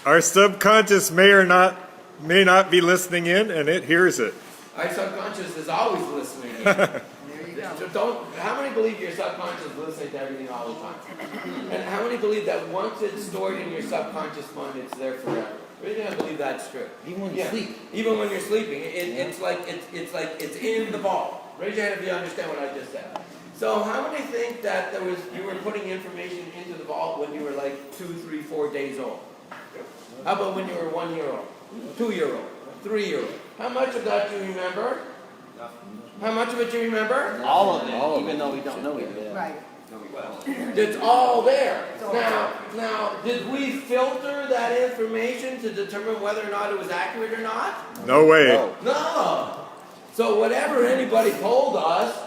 Our subconscious may not be listening in, and it hears it. Our subconscious is always listening in. There you go. So how many believe your subconscious is listening to everything all the time? And how many believe that once it's stored in your subconscious mind, it's there forever? Really gonna believe that's true. Even when you sleep. Even when you're sleeping, it's like it's in the vault. Raise your hand if you understand what I just said. So how many think that you were putting information into the vault when you were like 2, 3, 4 days old? How about when you were 1 year old, 2 year old, 3 year old? How much of that do you remember? How much of it do you remember? All of it, even though we don't know it yet. Right. It's all there. Now, did we filter that information to determine whether or not it was accurate or not? No way. No. No. So whatever anybody told us,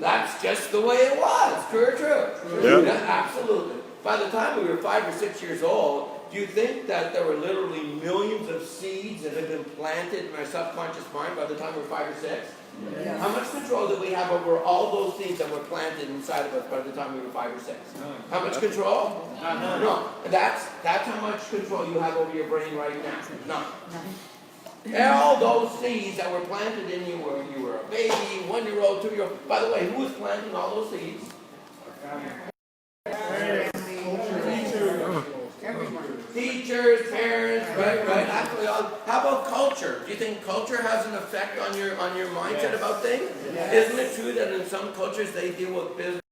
that's just the way it was. True or true? Yeah. Absolutely. By the time we were 5 or 6 years old, do you think that there were literally millions of seeds that had been planted in our subconscious mind by the time we were 5 or 6? Yeah. How much control did we have over all those seeds that were planted inside of us by the time we were 5 or 6? How much control? No. That's how much control you have over your brain right now. None. All those seeds that were planted in you when you were a baby, 1 year old, 2 year old. By the way, who was planting all those seeds? Teachers, parents, right. Actually, how about culture? Do you think culture has an effect on your mindset about things? Yes. Isn't it true that in some cultures they deal with business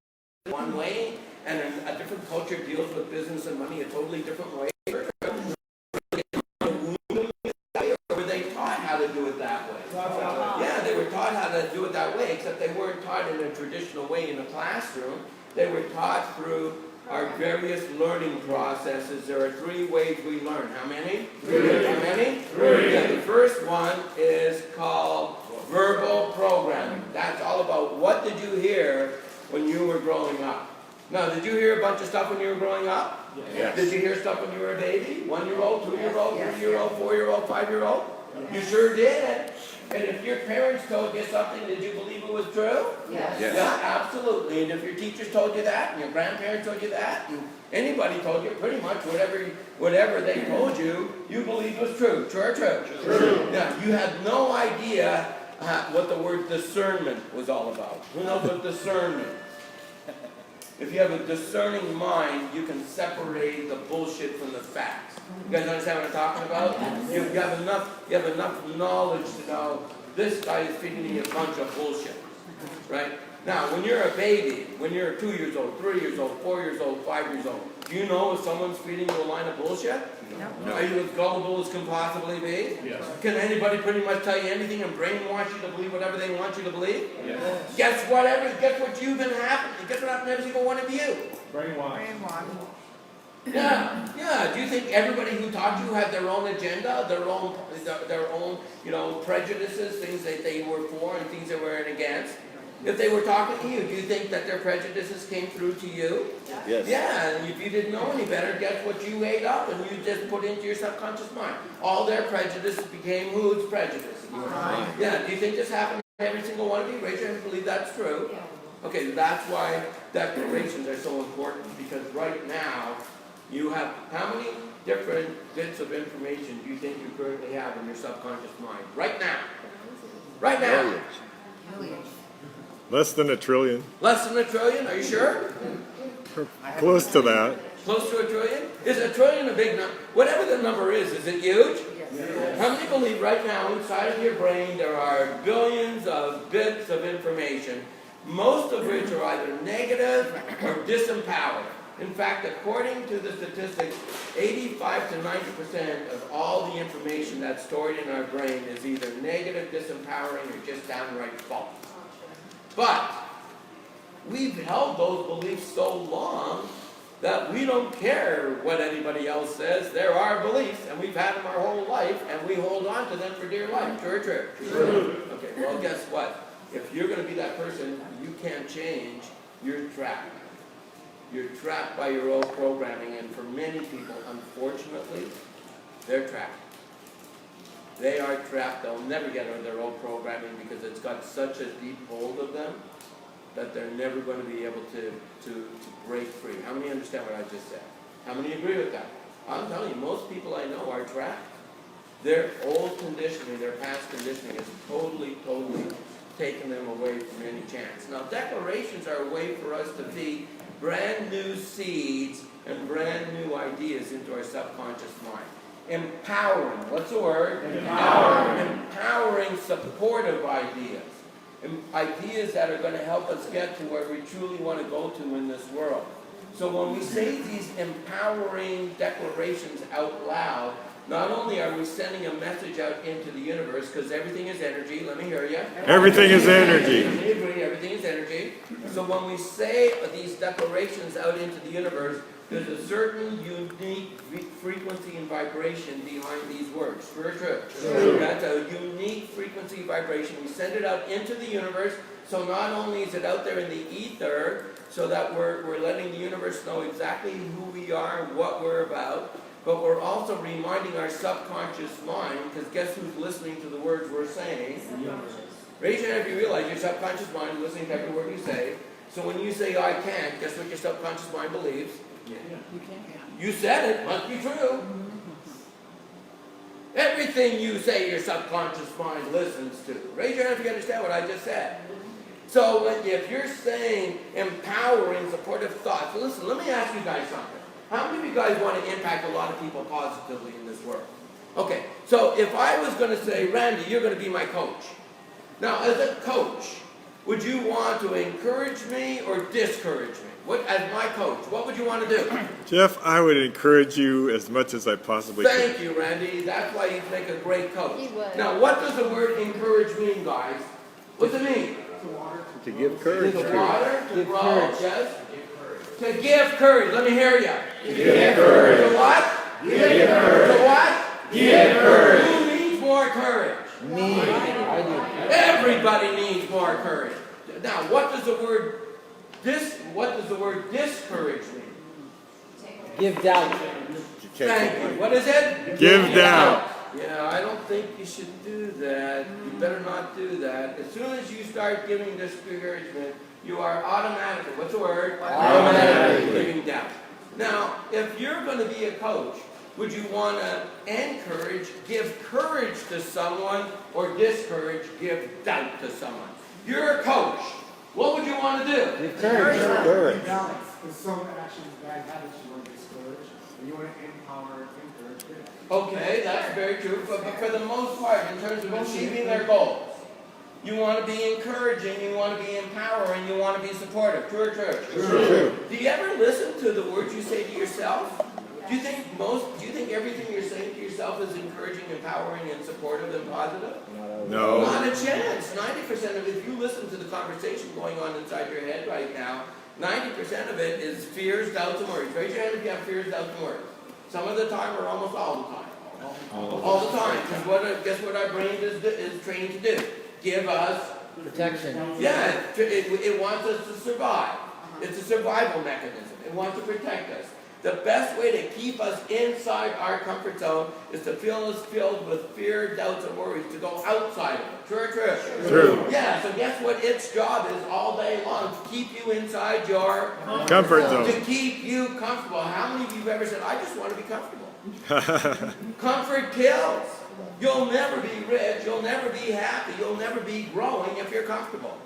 one way, and a different culture deals with business and money a totally different way? Or were they taught how to do it that way? Yeah, they were taught how to do it that way, except they weren't taught in a traditional way in a classroom. They were taught through our various learning processes. There are 3 ways we learn. How many? 3. How many? 3. Yeah, the first one is called verbal programming. That's all about what did you hear when you were growing up. Now, did you hear a bunch of stuff when you were growing up? Yes. Did you hear stuff when you were a baby? 1 year old, 2 year old, 3 year old, 4 year old, 5 year old? You sure did. And if your parents told you something, did you believe it was true? Yes. Yeah, absolutely. And if your teachers told you that, and your grandparents told you that, and anybody told you, pretty much whatever they told you, you believed was true. True or true? True. Now, you had no idea what the word discernment was all about. Who knows what discernment? If you have a discerning mind, you can separate the bullshit from the facts. You guys understand what I'm talking about? You have enough knowledge to know this guy is feeding me a bunch of bullshit. Right? Now, when you're a baby, when you're 2 years old, 3 years old, 4 years old, 5 years old, do you know if someone's feeding you a line of bullshit? No. Are you as gullible as can possibly be? Yes. Can anybody pretty much tell you anything and brainwash you to believe whatever they want you to believe? Yes. Guess what you've been happening? Guess what happened to every single one of you? Brainwash. Brainwash. Yeah. Do you think everybody who taught you had their own agenda, their own, prejudices, things that they were for and things they were against? If they were talking to you, do you think that their prejudices came through to you? Yes. Yeah, and if you didn't know any better, guess what you ate up and you just put into your subconscious mind? All their prejudices became whose prejudice? Mine. Yeah, do you think this happened to every single one of you? Raise your hand and believe that's true. Okay, that's why declarations are so important, because right now, you have, how many different bits of information do you think you currently have in your subconscious mind? Right now. Right now. Millions. Less than a trillion. Less than a trillion, are you sure? Close to that. Close to a trillion? Is a trillion a big number? Whatever the number is it huge? Yes. How many believe right now inside of your brain there are billions of bits of information, most of which are either negative or disempowering? In fact, according to the statistics, 85 to 90% of all the information that's stored in our brain is either negative, disempowering, or just downright false. But we've held those beliefs so long that we don't care what anybody else says. They're our beliefs, and we've had them our whole life, and we hold on to them for dear life. True or true? True. Okay, well, guess what? If you're going to be that person, you can't change, you're trapped. You're trapped by your old programming, and for many people, unfortunately, they're trapped. They are trapped. They'll never get out of their old programming because it's got such a deep hold of them that they're never going to be able to break free. How many understand what I just said? How many agree with that? I'm telling you, most people I know are trapped. Their old conditioning, their past conditioning has totally taken them away from any chance. Now, declarations are a way for us to feed brand new seeds and brand new ideas into our subconscious mind. Empowering, what's the word? Empowering. Empowering supportive ideas. Ideas that are going to help us get to where we truly want to go to in this world. So when we say these empowering declarations out loud, not only are we sending a message out into the universe, because everything is energy, let me hear you. Everything is energy. We agree, everything is energy. So when we say these declarations out into the universe, there's a certain unique frequency and vibration behind these words. True or true? True. That's a unique frequency vibration. We send it out into the universe, so not only is it out there in the ether, so that we're letting the universe know exactly who we are and what we're about, but we're also reminding our subconscious mind, because guess who's listening to the words we're saying? Raise your hand if you realize your subconscious mind is listening to every word you say. So when you say, I can't, guess what your subconscious mind believes? You can't. You said it, must be true. Everything you say, your subconscious mind listens to. Raise your hand if you understand what I just said. So if you're saying empowering, supportive thoughts, listen, let me ask you guys something. How many of you guys want to impact a lot of people positively in this world? Okay, so if I was going to say, Randy, you're going to be my coach. Now, as a coach, would you want to encourage me or discourage me? As my coach, what would you want to do? Jeff, I would encourage you as much as I possibly could. Thank you, Randy. That's why you make a great coach. He would. Now, what does the word encourage mean, guys? What's it mean? To give courage. To water, to Give grow, courage. yes? To give courage. Let me hear you. To give courage. To what? Give courage. To what? Give courage. Who needs more courage? Me. I do. Everybody needs more courage. Now, what does the word discourage mean? Give doubt. Thank you. What is it? Give doubt. Yeah, I don't think you should do that. You better not do that. As soon as you start giving discouragement, you are automatically, what's the word? Automatically. Giving doubt. Now, if you're going to be a coach, would you want to encourage, give courage to someone, or discourage, give doubt to someone? You're a coach. What would you want to do? Give courage. Courage. Balance. Because some actions, bad habits, you want to discourage, and you want to empower, encourage good habits. Okay, that's very true. But for the most part, in terms of achieving their goals, you want to be encouraging, you want to be empowering, you want to be supportive. True or true? True. Do you ever listen to the words you say to yourself? Do you think everything you're saying to yourself is encouraging, empowering, and supportive and positive? No. Not a chance. 90% of it, if you listen to the conversation going on inside your head right now, 90% of it is fears, doubts, and worries. Raise your hand if you have fears, doubts, and worries. Some of the time or almost all the time. All the time. Because guess what our brain is trained to do? Give us Protection. yeah, it wants us to survive. It's a survival mechanism. It wants to protect us. The best way to keep us inside our comfort zone is to feel us filled with fear, doubts, and worries, to go outside of it. True or true? True. Yeah, so guess what its job is all day long? To keep you inside your Comfort to zone. keep you comfortable. How many of you have ever said, I just want to be comfortable? Comfort kills. You'll never be rich, you'll never be happy, you'll never be growing if you're comfortable.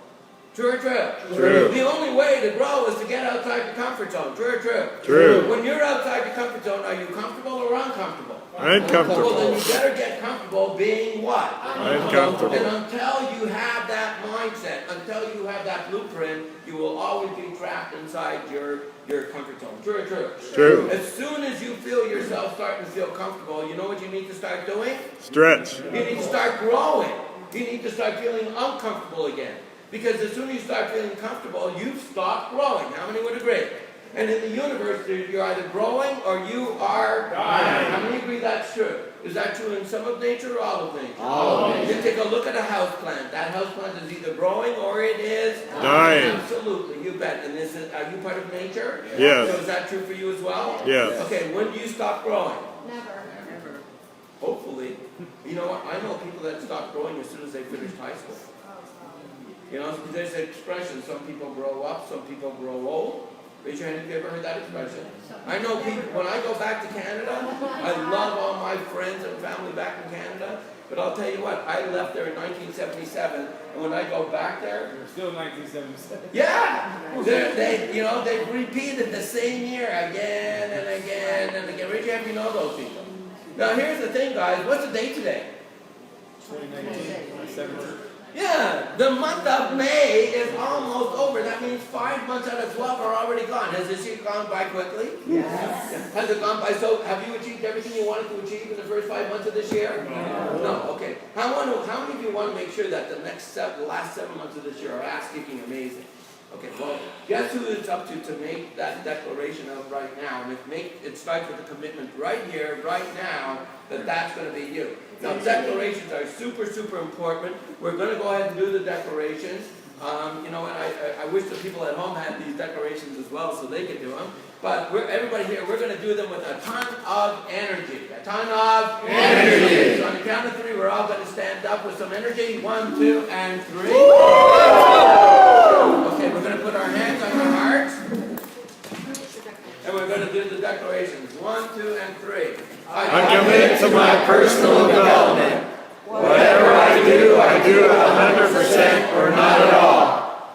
True or true? True. The only way to grow is to get outside your comfort zone. True or true? True. When you're outside your comfort zone, are you comfortable or uncomfortable? Well, then Uncomfortable. you better get comfortable being what? Uncomfortable. And until you have that mindset, until you have that blueprint, you will always be trapped inside your comfort zone. True or true? True. As soon as you feel yourself starting to feel comfortable, you know what you need to start doing? Stretch. You need to start growing. You need to start feeling uncomfortable again. Because as soon as you start feeling comfortable, you've stopped growing. How many would agree? And in the universe, you're either growing or you are dying. How many agree that's true? Is that true in some of nature or all of nature? All of You take a look at a house plant. That house plant is either growing or it is Dying. Absolutely, you bet. And are you part of nature? Yes. So is that true for you as well? Yes. Okay, when do you stop growing? Never. Hopefully. You know what? I know people that stop growing as soon as they finished high school. You know, there's an expression, some people grow up, some people grow old. Raise your hand if you ever heard that expression. I know people, when I go back to Canada, I love all my friends and family back in Canada, but I'll tell you what, I left there in 1977, and when I go back there, You're still 1977. yeah! They've repeated the same year again and again and again. Raise your hand if you know those people. Now here's the thing, guys, what's the date today? 2019, 2017. Yeah, the month of May is almost over. That means 5 months out of 12 are already gone. Has this year gone by quickly? Yes. Has it gone by? So have you achieved everything you wanted to achieve in the first 5 months of this year? No. Okay. How many of you want to make sure that the last 7 months of this year are ass-kicking amazing? Okay, well, guess who it's up to make that declaration of right now? And it starts with a commitment right here, right now, that's going to be you. Now, declarations are super, super important. We're going to go ahead and do the declarations. You know, and I wish the people at home had these declarations as well so they could do them. But everybody here, we're going to do them with a ton of energy. A ton of energy. So on the count of 3, we're all going to stand up with some energy. 1, 2, and 3. Okay, we're going to put our hands on our hearts. And we're going to do the declarations. 1, 2, and 3. I commit to my personal development. Whatever I do it 100% or not at all.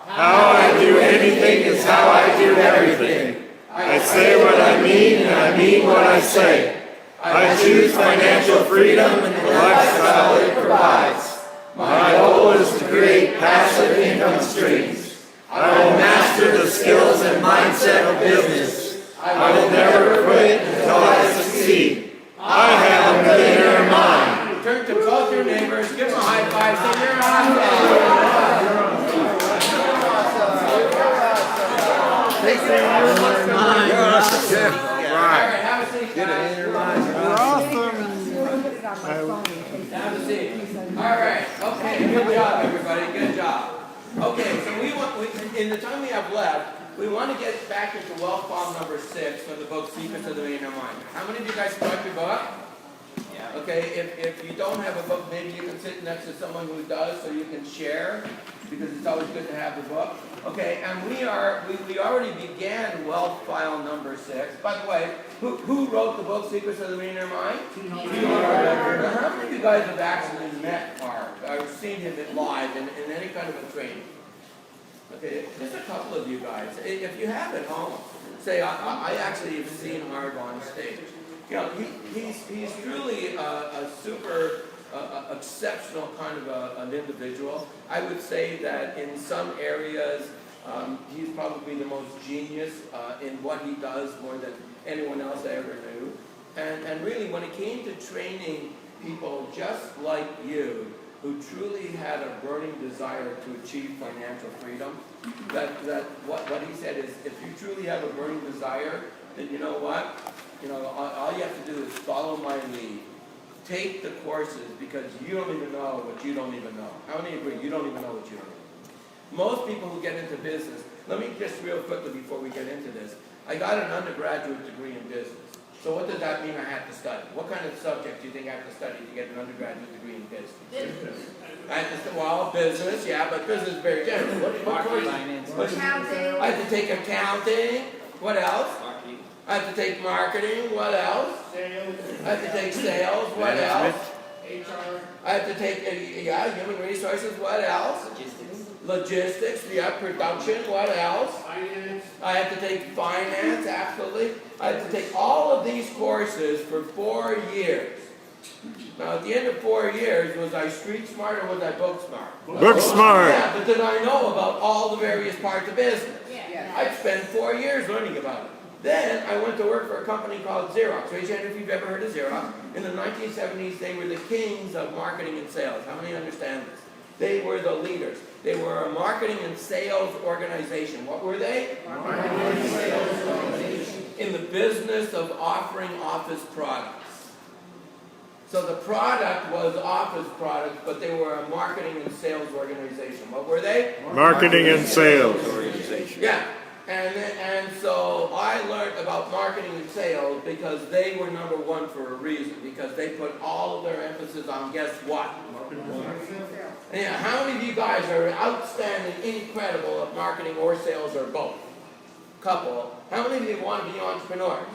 How I do anything is how I do everything. I say what I mean and I mean what I say. I choose financial freedom and the lifestyle it provides. My goal is to create passive income streams. I will master the skills and mindset of business. I will never quit until I succeed. I have a millionaire mind. Turn to both your neighbors, give them a high five, say you're awesome. Alright, have a seat, guys. Have a seat. Alright, okay, good job everybody, good job. Okay, so in the time we have left, we want to get back into wealth bomb number 6 for the book Secrets of the Millionaire Mind. How many of you guys brought your book? Yeah. Okay, if you don't have a book, maybe you can sit next to someone who does so you can share, because it's always good to have the book. Okay, and we already began wealth file number 6. By the way, who wrote the book Secrets of the Millionaire Mind? Now, how many of you guys have actually met Mark or seen him live in any kind of a training? Okay, just a couple of you guys. If you have at home, say, I actually have seen Mark on stage. You know, he's truly a super exceptional kind of an individual. I would say that in some areas, he's probably the most genius in what he does more than anyone else I ever knew. And really, when it came to training people just like you, who truly had a burning desire to achieve financial freedom, what he said is, if you truly have a burning desire, then you know what? You know, all you have to do is follow my lead. Take the courses, because you don't even know what you don't even know. How many agree? You don't even know what you don't know. Most people who get into business, let me just real quickly before we get into this, I got an undergraduate degree in business. So what does that mean I have to study? What kind of subject do you think I have to study to get an undergraduate degree in business? I have to study, business, yeah, but business is very general. What course? Accounting. I have to take accounting. What else? I have to take marketing. What else? Sales. I have to take sales. What else? HR. I have to take, human resources. What else? Logistics, production. What else? Finance. I have to take finance, absolutely. I have to take all of these courses for 4 years. Now, at the end of 4 years, was I street smart or was I book smart? Book smart. Yeah, but did I know about all the various parts of business? Yeah. I'd spent 4 years learning about it. Then I went to work for a company called Xerox. Raise your hand if you've ever heard of Xerox. In the 1970s, they were the kings of marketing and sales. How many understand this? They were the leaders. They were a marketing and sales organization. What were they? Marketing and sales organization. In the business of offering office products. So the product was office products, but they were a marketing and sales organization. What were they? Marketing and sales. Yeah. And so I learned about marketing and sales because they were number one for a reason. Because they put all of their emphasis on guess what? Yeah, how many of you guys are outstanding, incredible at marketing or sales or both? Couple. How many of you want to be entrepreneurs?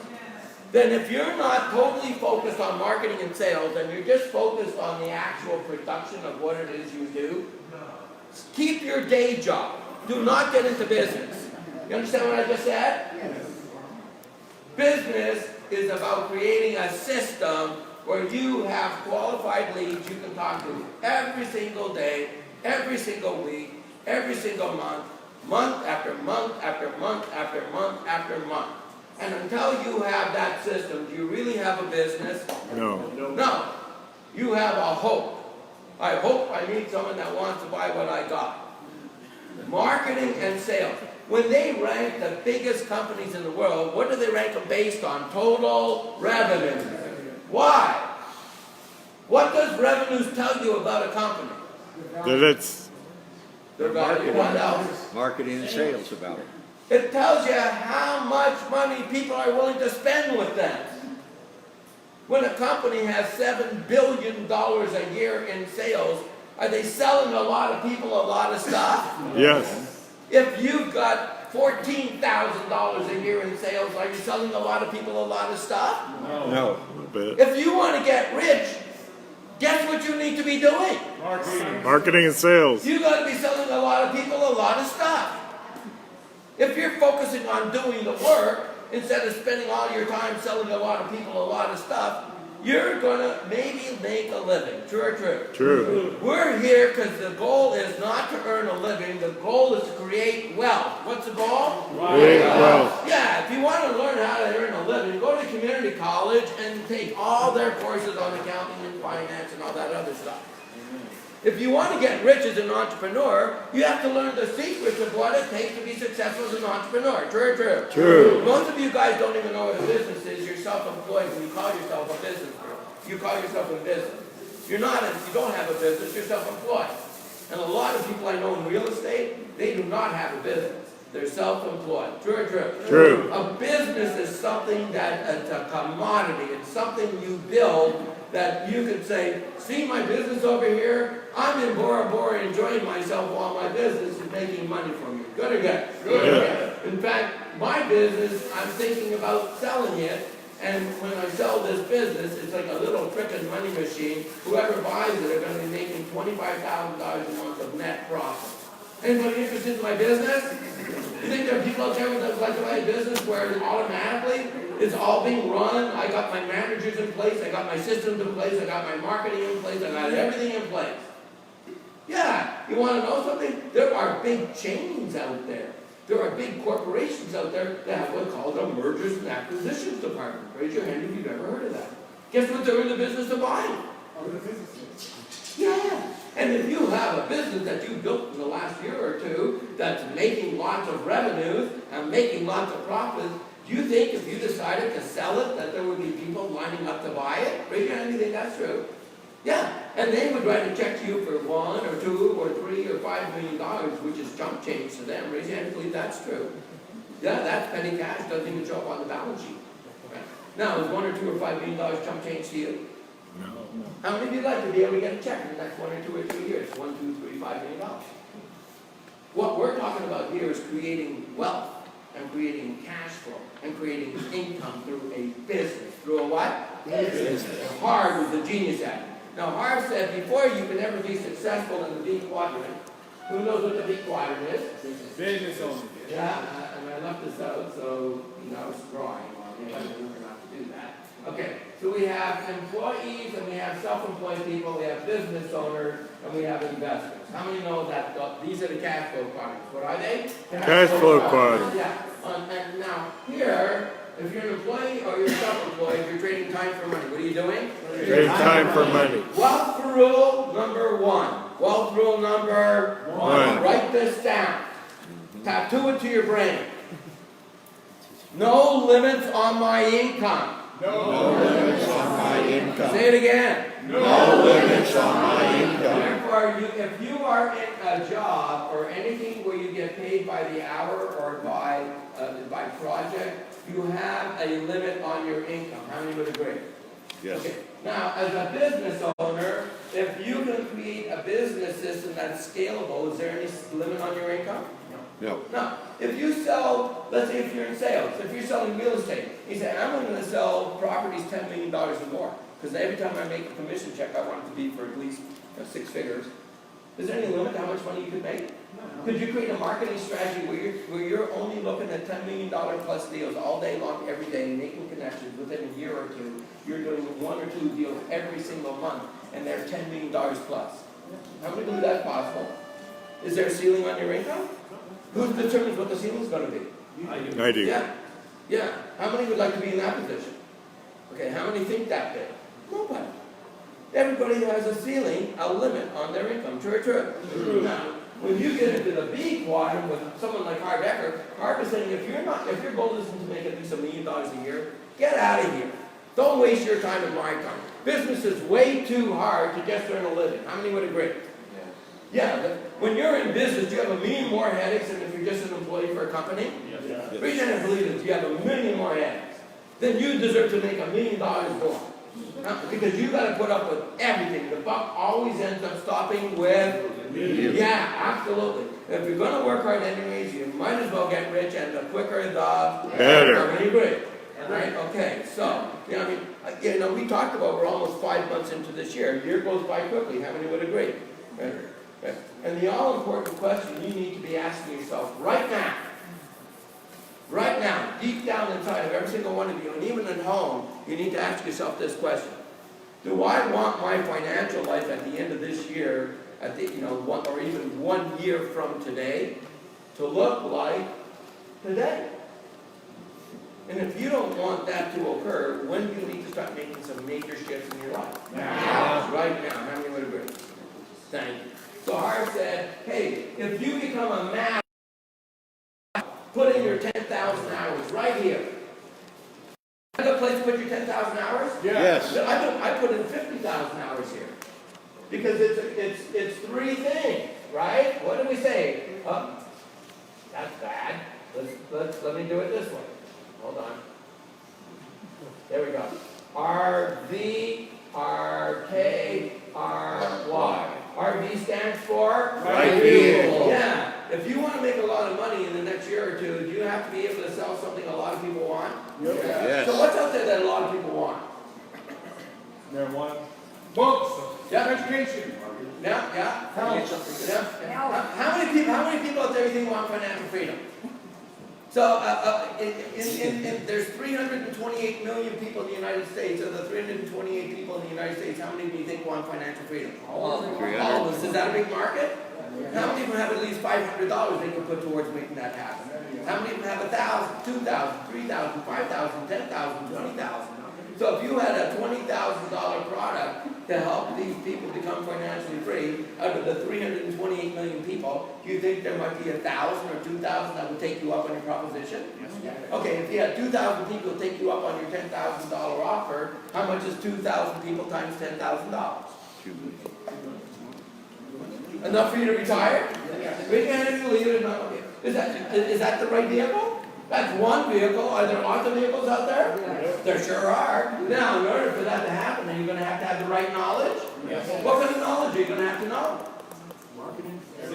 Then if you're not totally focused on marketing and sales and you're just focused on the actual production of what it is you do, keep your day job. Do not get into business. You understand what I just said? Yes. Business is about creating a system where you have qualified leads you can talk to every single day, every single week, every single month, month after month after month after month after month. And until you have that system, do you really have a business? No. No. You have a hope. I hope I meet someone that wants to buy what I got. Marketing and sales. When they rank the biggest companies in the world, what do they rank them based on? Total revenue. Why? What does revenues tell you about a company? That it's Their value. What else? Marketing and sales about it. It tells you how much money people are willing to spend with them. When a company has $7 billion a year in sales, are they selling a lot of people a lot of stuff? yes. If you've got $14,000 a year in sales, are you selling a lot of people a lot of stuff? No. A bit. If you want to get rich, guess what you need to be doing? Marketing and sales. You got to be selling a lot of people a lot of stuff. If you're focusing on doing the work instead of spending all your time selling a lot of people a lot of stuff, you're going to maybe make a living. True or true? True. We're here because the goal is not to earn a living. The goal is to create wealth. What's the goal? Create wealth. Yeah, if you want to learn how to earn a living, go to community college and take all their courses on accounting and finance and all that other stuff. If you want to get rich as an entrepreneur, you have to learn the secrets of what it takes to be successful as an entrepreneur. True or true? True. Most of you guys don't even know what a business is. You're self-employed when you call yourself a business girl. You call yourself a business. You're not, you don't have a business, you're self-employed. And a lot of people I know in real estate, they do not have a business. They're self-employed. True or true? True. A business is something that, it's a commodity. It's something you build that you could say, see my business over here? I'm in Bora Bora enjoying myself while my business is making money for me. Good or good? Good. In fact, my business, I'm thinking about selling it. And when I sell this business, it's like a little frickin' money machine. Whoever buys it are going to be making $25,000 a month of net profit. Anybody interested in my business? You think there are people out there that would like to buy a business where automatically it's all being run? I got my managers in place, I got my systems in place, I got my marketing in place, I got everything in place. Yeah, you want to know something? There are big chains out there. There are big corporations out there that have what's called a mergers and acquisitions department. Raise your hand if you've ever heard of that. Guess what they're in the business of buying? Yeah. And if you have a business that you built in the last year or two that's making lots of revenues and making lots of profits, do you think if you decided to sell it that there would be people lining up to buy it? Raise your hand if you think that's true. Yeah, and they would write a check to you for $1 or $2 or $3 or $5 million, which is chump change to them. Raise your hand if you believe that's true. Yeah, that's petty cash, doesn't even show up on the balance sheet. Okay. Now, is $1 or $2 or $5 million chump change to you? No. How many of you like to be able to get a check in the next 1 or 2 or 3 years? $1, 2, 3, $5 million. What we're talking about here is creating wealth and creating cash flow and creating income through a business. Through a what? Business. Harv was the genius at it. Now, Harv said before you can ever be successful in the B quadrant, who knows what the B quadrant is? Business owner. Yeah, and I left this out, so I was drawing on it. I didn't know how to do that. Okay, so we have employees and we have self-employed people, we have business owners, and we have investors. How many know that these are the cash flow quadrants? What are they? Cash flow quadrant. Yeah, and now here, if you're an employee or you're self-employed, you're trading time for money. What are you doing? Trading time for money. Wealth rule number 1. Wealth rule number 1. Write this down. Tattoo it to your brain. No limits on my income. No limits on my income. Say it again. No limits on my income. Therefore, if you are in a job or anything where you get paid by the hour or by project, you have a limit on your income. How many would agree? Yes. Okay. Now, as a business owner, if you can create a business system that's scalable, is there any limit on your income? No. No. If you sell, let's say if you're in sales, if you're selling real estate, you say, I'm going to sell properties $10 million or more, because every time I make a commission check, I want it to be for at least 6 figures. Is there any limit to how much money you could make? Could you create a marketing strategy where you're only looking at $10 million plus deals all day long, every day, making connections within a year or two? You're doing 1 or 2 deals every single month, and they're $10 million plus. How many believe that's possible? Is there a ceiling on your income? Who determines what the ceiling is going to be? I do. Yeah. Yeah. How many would like to be in that position? Okay, how many think that big? Nobody. Everybody has a ceiling, a limit on their income. True or true? Now, when you get into the B quadrant with someone like Harv Eker, Harv is saying if your goal isn't to make at least $1 million a year, get out of here. Don't waste your time and my time. Business is way too hard to just earn a living. How many would agree? Yeah, but when you're in business, you have $1 million more headaches than if you're just an employee for a company. Yes. The reason I believe is you have $1 million more headaches. Then you deserve to make $1 million more. Because you got to put up with everything. The buck always ends up stopping with you. Yeah, absolutely. If you're going to work hard anyways, you might as well get rich, and the quicker the better. How many agree? Right? Okay. So, we talked about we're almost 5 months into this year. A year goes by quickly. How many would agree? Right? Right. And the all-important question you need to be asking yourself right now, deep down inside of every single one of you, and even at home, you need to ask yourself this question. Do I want my financial life at the end of this year, at the, one or even 1 year from today, to look like today? And if you don't want that to occur, when do you need to start making some major shifts in your life? Now. Right now. How many would agree? Thank you. So Harv said, hey, if you become a master, put in your 10,000 hours right here. Is that a place to put your 10,000 hours? Yes. I put in 50,000 hours here. Because it's 3 things, right? What do we say? Oh, that's bad. Let me do it this way. Hold on. There we go. RV, RK, RY. RV stands for? Right vehicle. Yeah. If you want to make a lot of money in the next year or two, you have to be able to sell something a lot of people want. Yep. Yes. So what's out there that a lot of people want? Marijuana. Books. Yeah. Education. Yeah. How many people out there think want financial freedom? So there's 328 million people in the United States. Of the 328 people in the United States, how many do you think want financial freedom? All of us. Is that a big market? How many people have at least $500 they can put towards making that happen? How many people have 1,000, 2,000, 3,000, 5,000, 10,000, 20,000? So if you had a $20,000 product to help these people become financially free, out of the 328 million people, do you think there might be 1,000 or 2,000 that would take you up on your proposition? Yes. Okay, if you had 2,000 people take you up on your $10,000 offer, how much is 2,000 people times $10,000? Enough for you to retire? Raise your hand if you believe it or not. Okay. Is that the right vehicle? That's one vehicle. Are there lots of vehicles out there? Yes. There sure are. Now, in order for that to happen, are you going to have the right knowledge? Yes. What kind of knowledge are you going to have to know?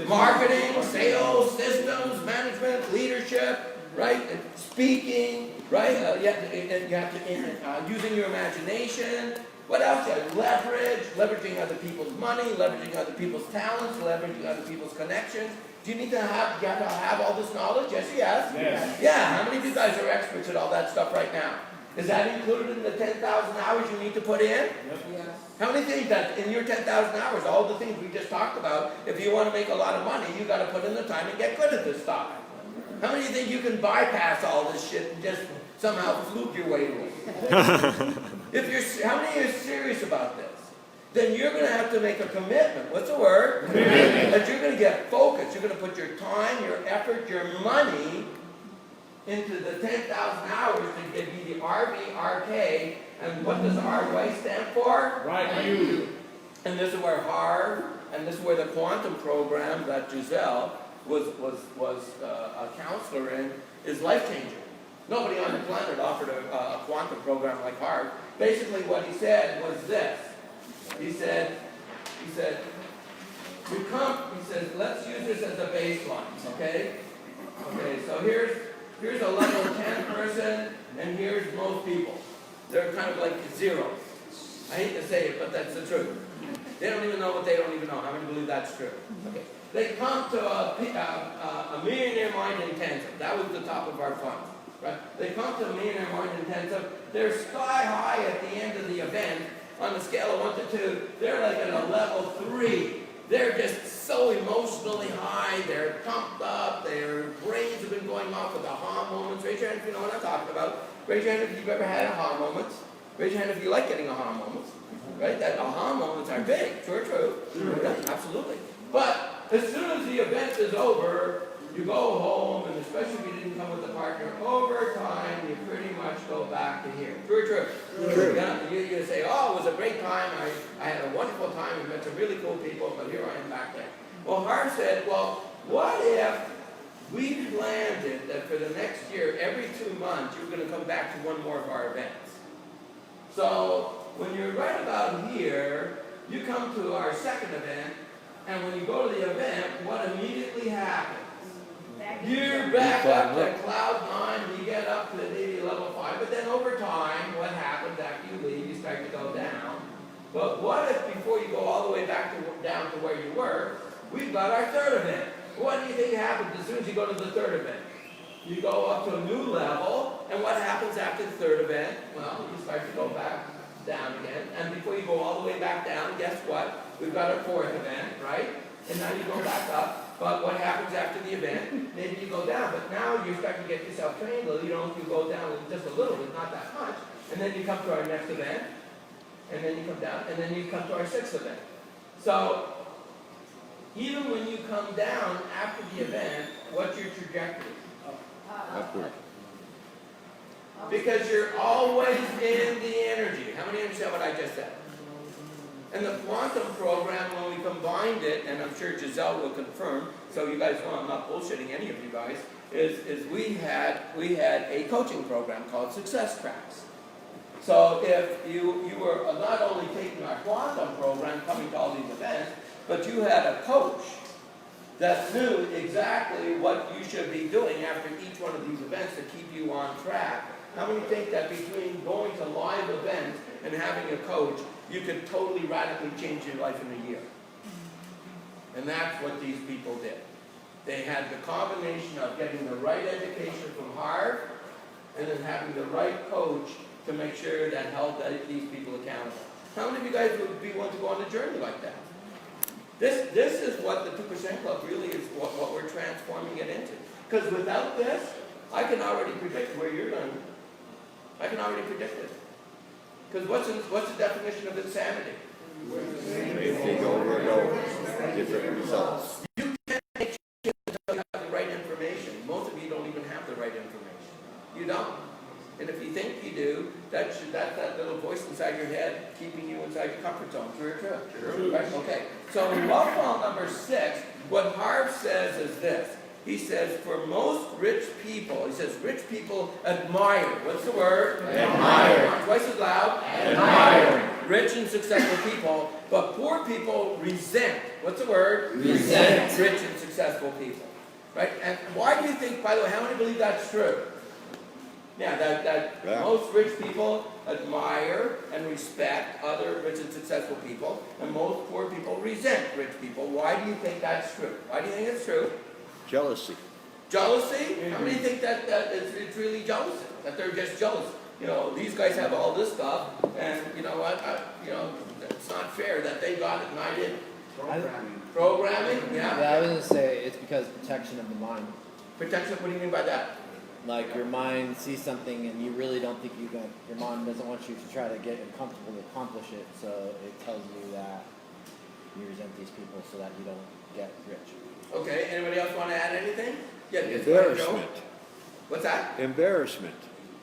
Marketing, sales, systems, management, leadership, right? Speaking, right? You have to using your imagination. What else? Leveraging other people's money, leveraging other people's talents, leveraging other people's connections. Do you need to have all this knowledge? Yes, yes. Yeah, how many of you guys are experts at all that stuff right now? Is that included in the 10,000 hours you need to put in? Yes. How many think that in your 10,000 hours, all the things we just talked about, if you want to make a lot of money, you got to put in the time and get good at this stuff? How many think you can bypass all this shit and just somehow fluke your way to it? How many are serious about this? Then you're going to have to make a commitment. What's the word? Commitment. That you're going to get focused. You're going to put your time, your effort, your money into the 10,000 hours to give you the RVRK, and what does RY stand for? Right, you. And this is where Harv, and this is where the quantum program that Giselle was a counselor in is life-changing. Nobody on the planet offered a quantum program like Harv. Basically what he said was this. He said, let's use this as a baseline, okay? Okay, so here's a level 10 person, and here's most people. They're kind of like zeros. I hate to say it, but that's the truth. They don't even know what they don't even know. How many believe that's true? Okay. They come to a millionaire mind intensive. That was the top of our fund. Right? They come to a millionaire mind intensive. They're sky high at the end of the event. On the scale of 1 to 2, they're like at a level 3. They're just so emotionally high. They're pumped up. Their brains have been going off with aha moments. Raise your hand if you know what I'm talking about. Raise your hand if you've ever had aha moments. Raise your hand if you like getting aha moments. Right? That aha moments are big. True. Yeah, absolutely. But as soon as the event is over, you go home, and especially if you didn't come with a partner, over time, you pretty much go back to here. True. Yeah, you say, oh, it was a great time. I had a wonderful time. We met some really cool people, but here I am back there. Well, Harv said, well, what if we planned it that for the next year, every 2 months, you're going to come back to one more of our events. So when you're right about here, you come to our second event, and when you go to the event, what immediately happens? You're back up to cloud 9, you get up to maybe level 5, but then over time, what happens after you leave, you start to go down. But what if before you go all the way back to down to where you were, we've got our third event? What do you think happens as soon as you go to the third event? You go up to a new level, and what happens after the third event? Well, you start to go back down again, and before you go all the way back down, guess what? We've got our fourth event, right? And now you go back up. But what happens after the event? Maybe you go down, but now you're starting to get yourself trained a little. You go down just a little bit, not that much. And then you come to our next event, and then you come down, and then you come to our sixth event. So, even when you come down after the event, what's your trajectory? Upward. Because you're always in the energy. How many understand what I just said? And the quantum program, when we combined it, and I'm sure Giselle will confirm, so you guys know I'm not bullshitting any of you guys, is we had a coaching program called Success Tracks. So if you were not only taking our quantum program, coming to all these events, but you had a coach that knew exactly what you should be doing after each one of these events to keep you on track. How many think that between going to live events and having a coach, you could totally radically change your life in a year? And that's what these people did. They had the combination of getting the right education from Harv and then having the right coach to make sure that held these people accountable. How many of you guys would be willing to go on a journey like that? This is what the 2% Club really is, what we're transforming it into. Because without this, I can already predict where you're going. I can already predict it. Because what's the definition of insanity? Anything over and over, different results. You can't make sure until you have the right information. Most of you don't even have the right information. You don't. And if you think you do, that's that little voice inside your head keeping you inside your comfort zone. True. Right? Okay. So in love file number 6, what Harv says is this. He says, for most rich people, he says, rich people admire. What's the word? Admire. Twice as loud. Admire. Rich and successful people, but poor people resent. What's the word? Resent. Rich and successful people. Right? And why do you think, by the way, how many believe that's true? Yeah, that most rich people admire and respect other rich and successful people, and most poor people resent rich people. Why do you think that's true? Why do you think it's true? Jealousy. Jealousy? How many think that it's really jealousy? That they're just jealous? You know, these guys have all this stuff, and you know what? It's not fair that they got it and I didn't. Programming? Yeah. Yeah, I was gonna say it's because protection of the mind. Protection? What do you mean by that? Like your mind sees something and you really don't think your mind doesn't want you to try to get comfortable to accomplish it, so it tells you that you resent these people so that you don't get rich. Okay, anybody else want to add anything? Yeah, Embarrassment. What's that? Embarrassment.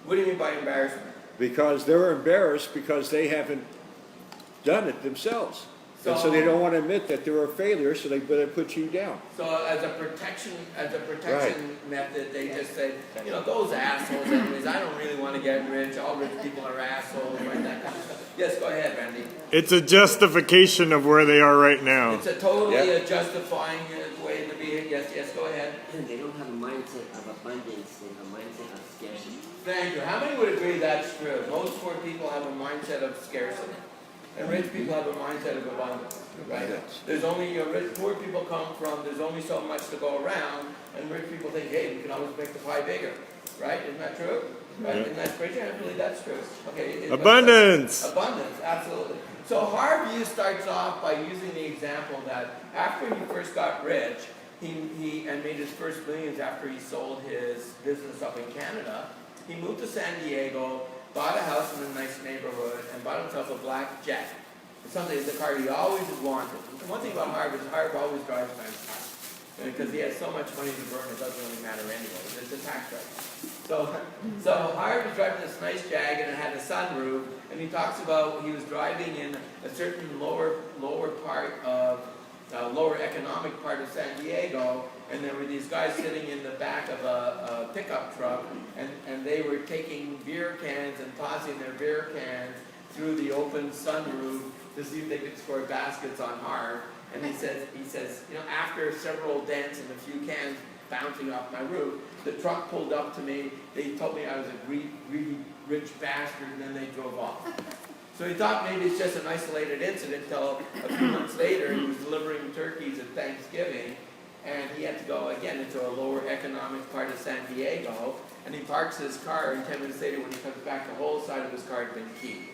What do you mean by embarrassment? Because they're embarrassed because they haven't done it themselves. And so they don't want to admit that they're a failure, so they better put you down. So as a protection method, they just say, you know, those assholes anyways, I don't really want to get rich, all rich people are assholes, right, that kind of stuff. Yes, go ahead, Randy. It's a justification of where they are right now. It's a totally a justifying way to be. Yes, go ahead. They don't have a mindset of abundance, they have a mindset of scarcity. Thank you. How many would agree that's true? Most poor people have a mindset of scarcity. And rich people have a mindset of abundance, right? There's only, poor people come from, there's only so much to go around, and rich people think, hey, we can always make the pie bigger, right? Isn't that true? Right? Isn't that crazy? I believe that's true. Okay. Abundance! Abundance, absolutely. So Harvey starts off by using the example that after he first got rich, he made his first millions after he sold his business up in Canada. He moved to San Diego, bought a house in a nice neighborhood, and bought himself a black jet. It's something, the car he always has wanted. The one thing about Harv is Harv always drives nice cars. Because he has so much money to burn, it doesn't really matter anyway. It's a tax write. So Harv was driving this nice Jag, and it had a sunroof, and he talks about he was driving in a certain lower part of, lower economic part of San Diego, and there were these guys sitting in the back of a pickup truck, and they were taking beer cans and tossing their beer cans through the open sunroof to see if they could score baskets on Harv. And he says, you know, after several dents and a few cans bouncing off my roof, the truck pulled up to me. They told me I was a greedy rich bastard, and then they drove off. So he thought maybe it's just an isolated incident until a few months later he was delivering turkeys at Thanksgiving, and he had to go again into a lower economic part of San Diego, and he parks his car, and 10 minutes later when he comes back, the whole side of his car had been keyed.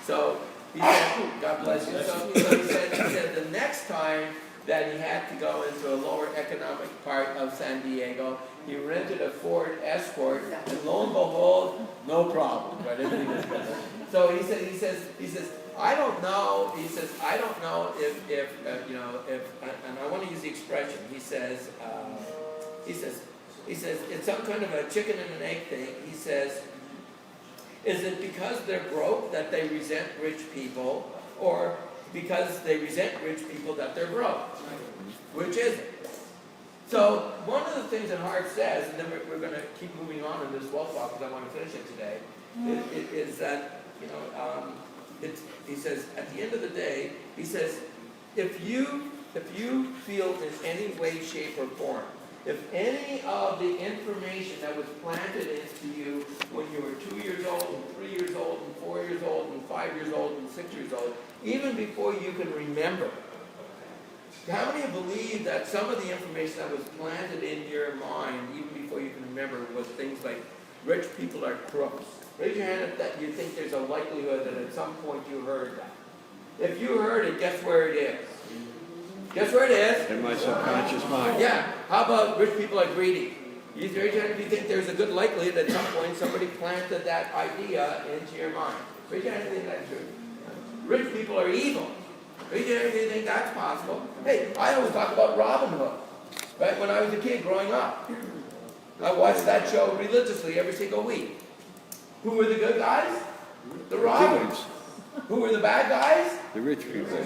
So he said, God bless you. So he said the next time that he had to go into a lower economic part of San Diego, he rented a Ford Escort, and lo and behold, no problem. Right? Everything was good. So he says, I don't know. He says, I don't know if and I want to use the expression. He says, it's some kind of a chicken and an egg thing. He says, is it because they're broke that they resent rich people, or because they resent rich people that they're broke? Which is it? So one of the things that Hart says, and then we're going to keep moving on in this wealth walk because I want to finish it today, is that, he says, at the end of the day, he says, if you feel in any way, shape, or form, if any of the information that was planted into you when you were 2 years old, and 3 years old, and 4 years old, and 5 years old, and 6 years old, even before you can remember, how many believe that some of the information that was planted in your mind, even before you can remember, was things like rich people are crooks? Raise your hand if that you think there's a likelihood that at some point you heard that. If you heard it, guess where it is? Guess where it is? In my subconscious mind. Yeah. How about rich people are greedy? You raise your hand if you think there's a good likelihood at some point somebody planted that idea into your mind. Raise your hand if you think that's true. Rich people are evil. Raise your hand if you think that's possible. Hey, I always talk about Robin Hood, right? When I was a kid growing up, I watched that show religiously every single week. Who were the good guys? The Robins. Who were the bad guys? The rich people.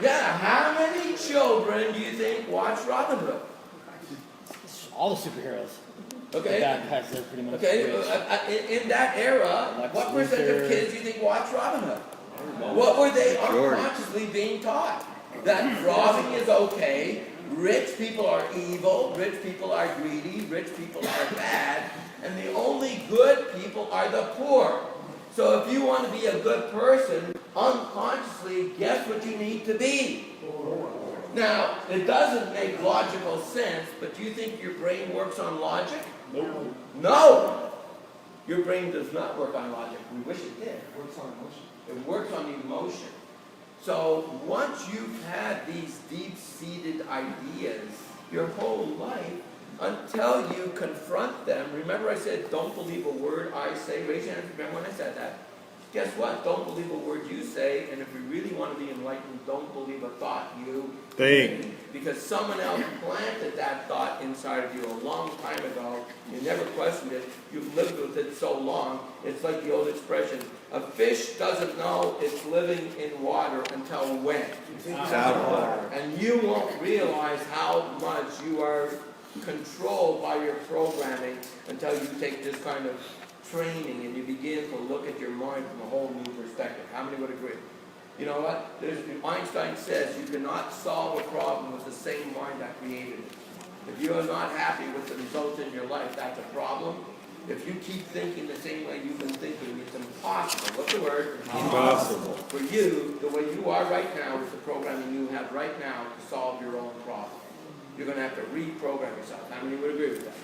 Yeah, how many children do you think watch Robin Hood? All the superheroes. Okay. The bad guys are pretty much Okay, rich. in that era, Lex what percent of Luthor. kids do you think watch Robin Hood? What were they unconsciously being taught? That robbing is okay, rich people are evil, rich people are greedy, rich people are bad, and the only good people are the poor. So if you want to be a good person, unconsciously, guess what you need to be? Now, it doesn't make logical sense, but do you think your brain works on logic? No! Your brain does not work on logic. We wish it did. It works on emotion. It works on emotion. So once you've had these deep-seated ideas your whole life, until you confront them, remember I said don't believe a word I say, raise your hand if you remember when I said that. guess what? Don't believe a word you say, and if you really want to be enlightened, don't believe a thought you Think. because someone else planted that thought inside of you a long time ago. You never questioned it. You've lived with it so long. It's like the old expression, a fish doesn't know it's living in water until when? It's out of water. And you won't realize how much you are controlled by your programming until you take this kind of training and you begin to look at your mind from a whole new perspective. How many would agree? You know what? Einstein says you cannot solve a problem with the same mind that created it. If you are not happy with the results in your life, that's a problem. If you keep thinking the same way you've been thinking, it's impossible. What's the word? Impossible. For you, the way you are right now with the programming you have right now to solve your own problem. You're going to have to reprogram yourself. How many would agree with that?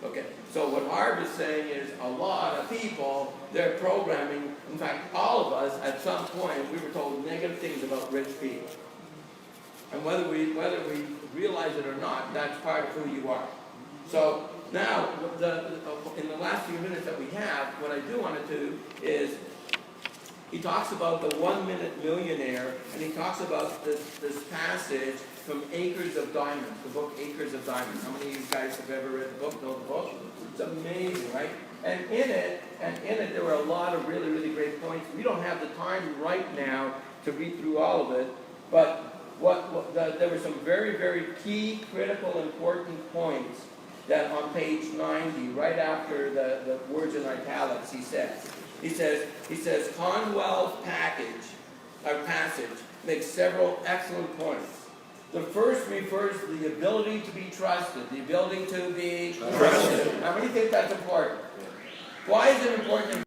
Okay, so what Harv is saying is a lot of people, they're programming, in fact, all of us, at some point, we were told negative things about rich people. And whether we realize it or not, that's part of who you are. So now, in the last few minutes that we have, what I do want to do is, he talks about the 1 minute millionaire, and he talks about this passage from Acres of Diamonds, the book Acres of Diamonds. How many of you guys have ever read the book, know the book? It's amazing, right? And in it, there were a lot of really, really great points. We don't have the time right now to read through all of it, but there were some very, very key, critical, important points that on page 90, right after the words in italics, he says, Conwell's passage makes several excellent points. The first refers to the ability to be trusted, the ability to be trusted. How many think that's important? Why is it important?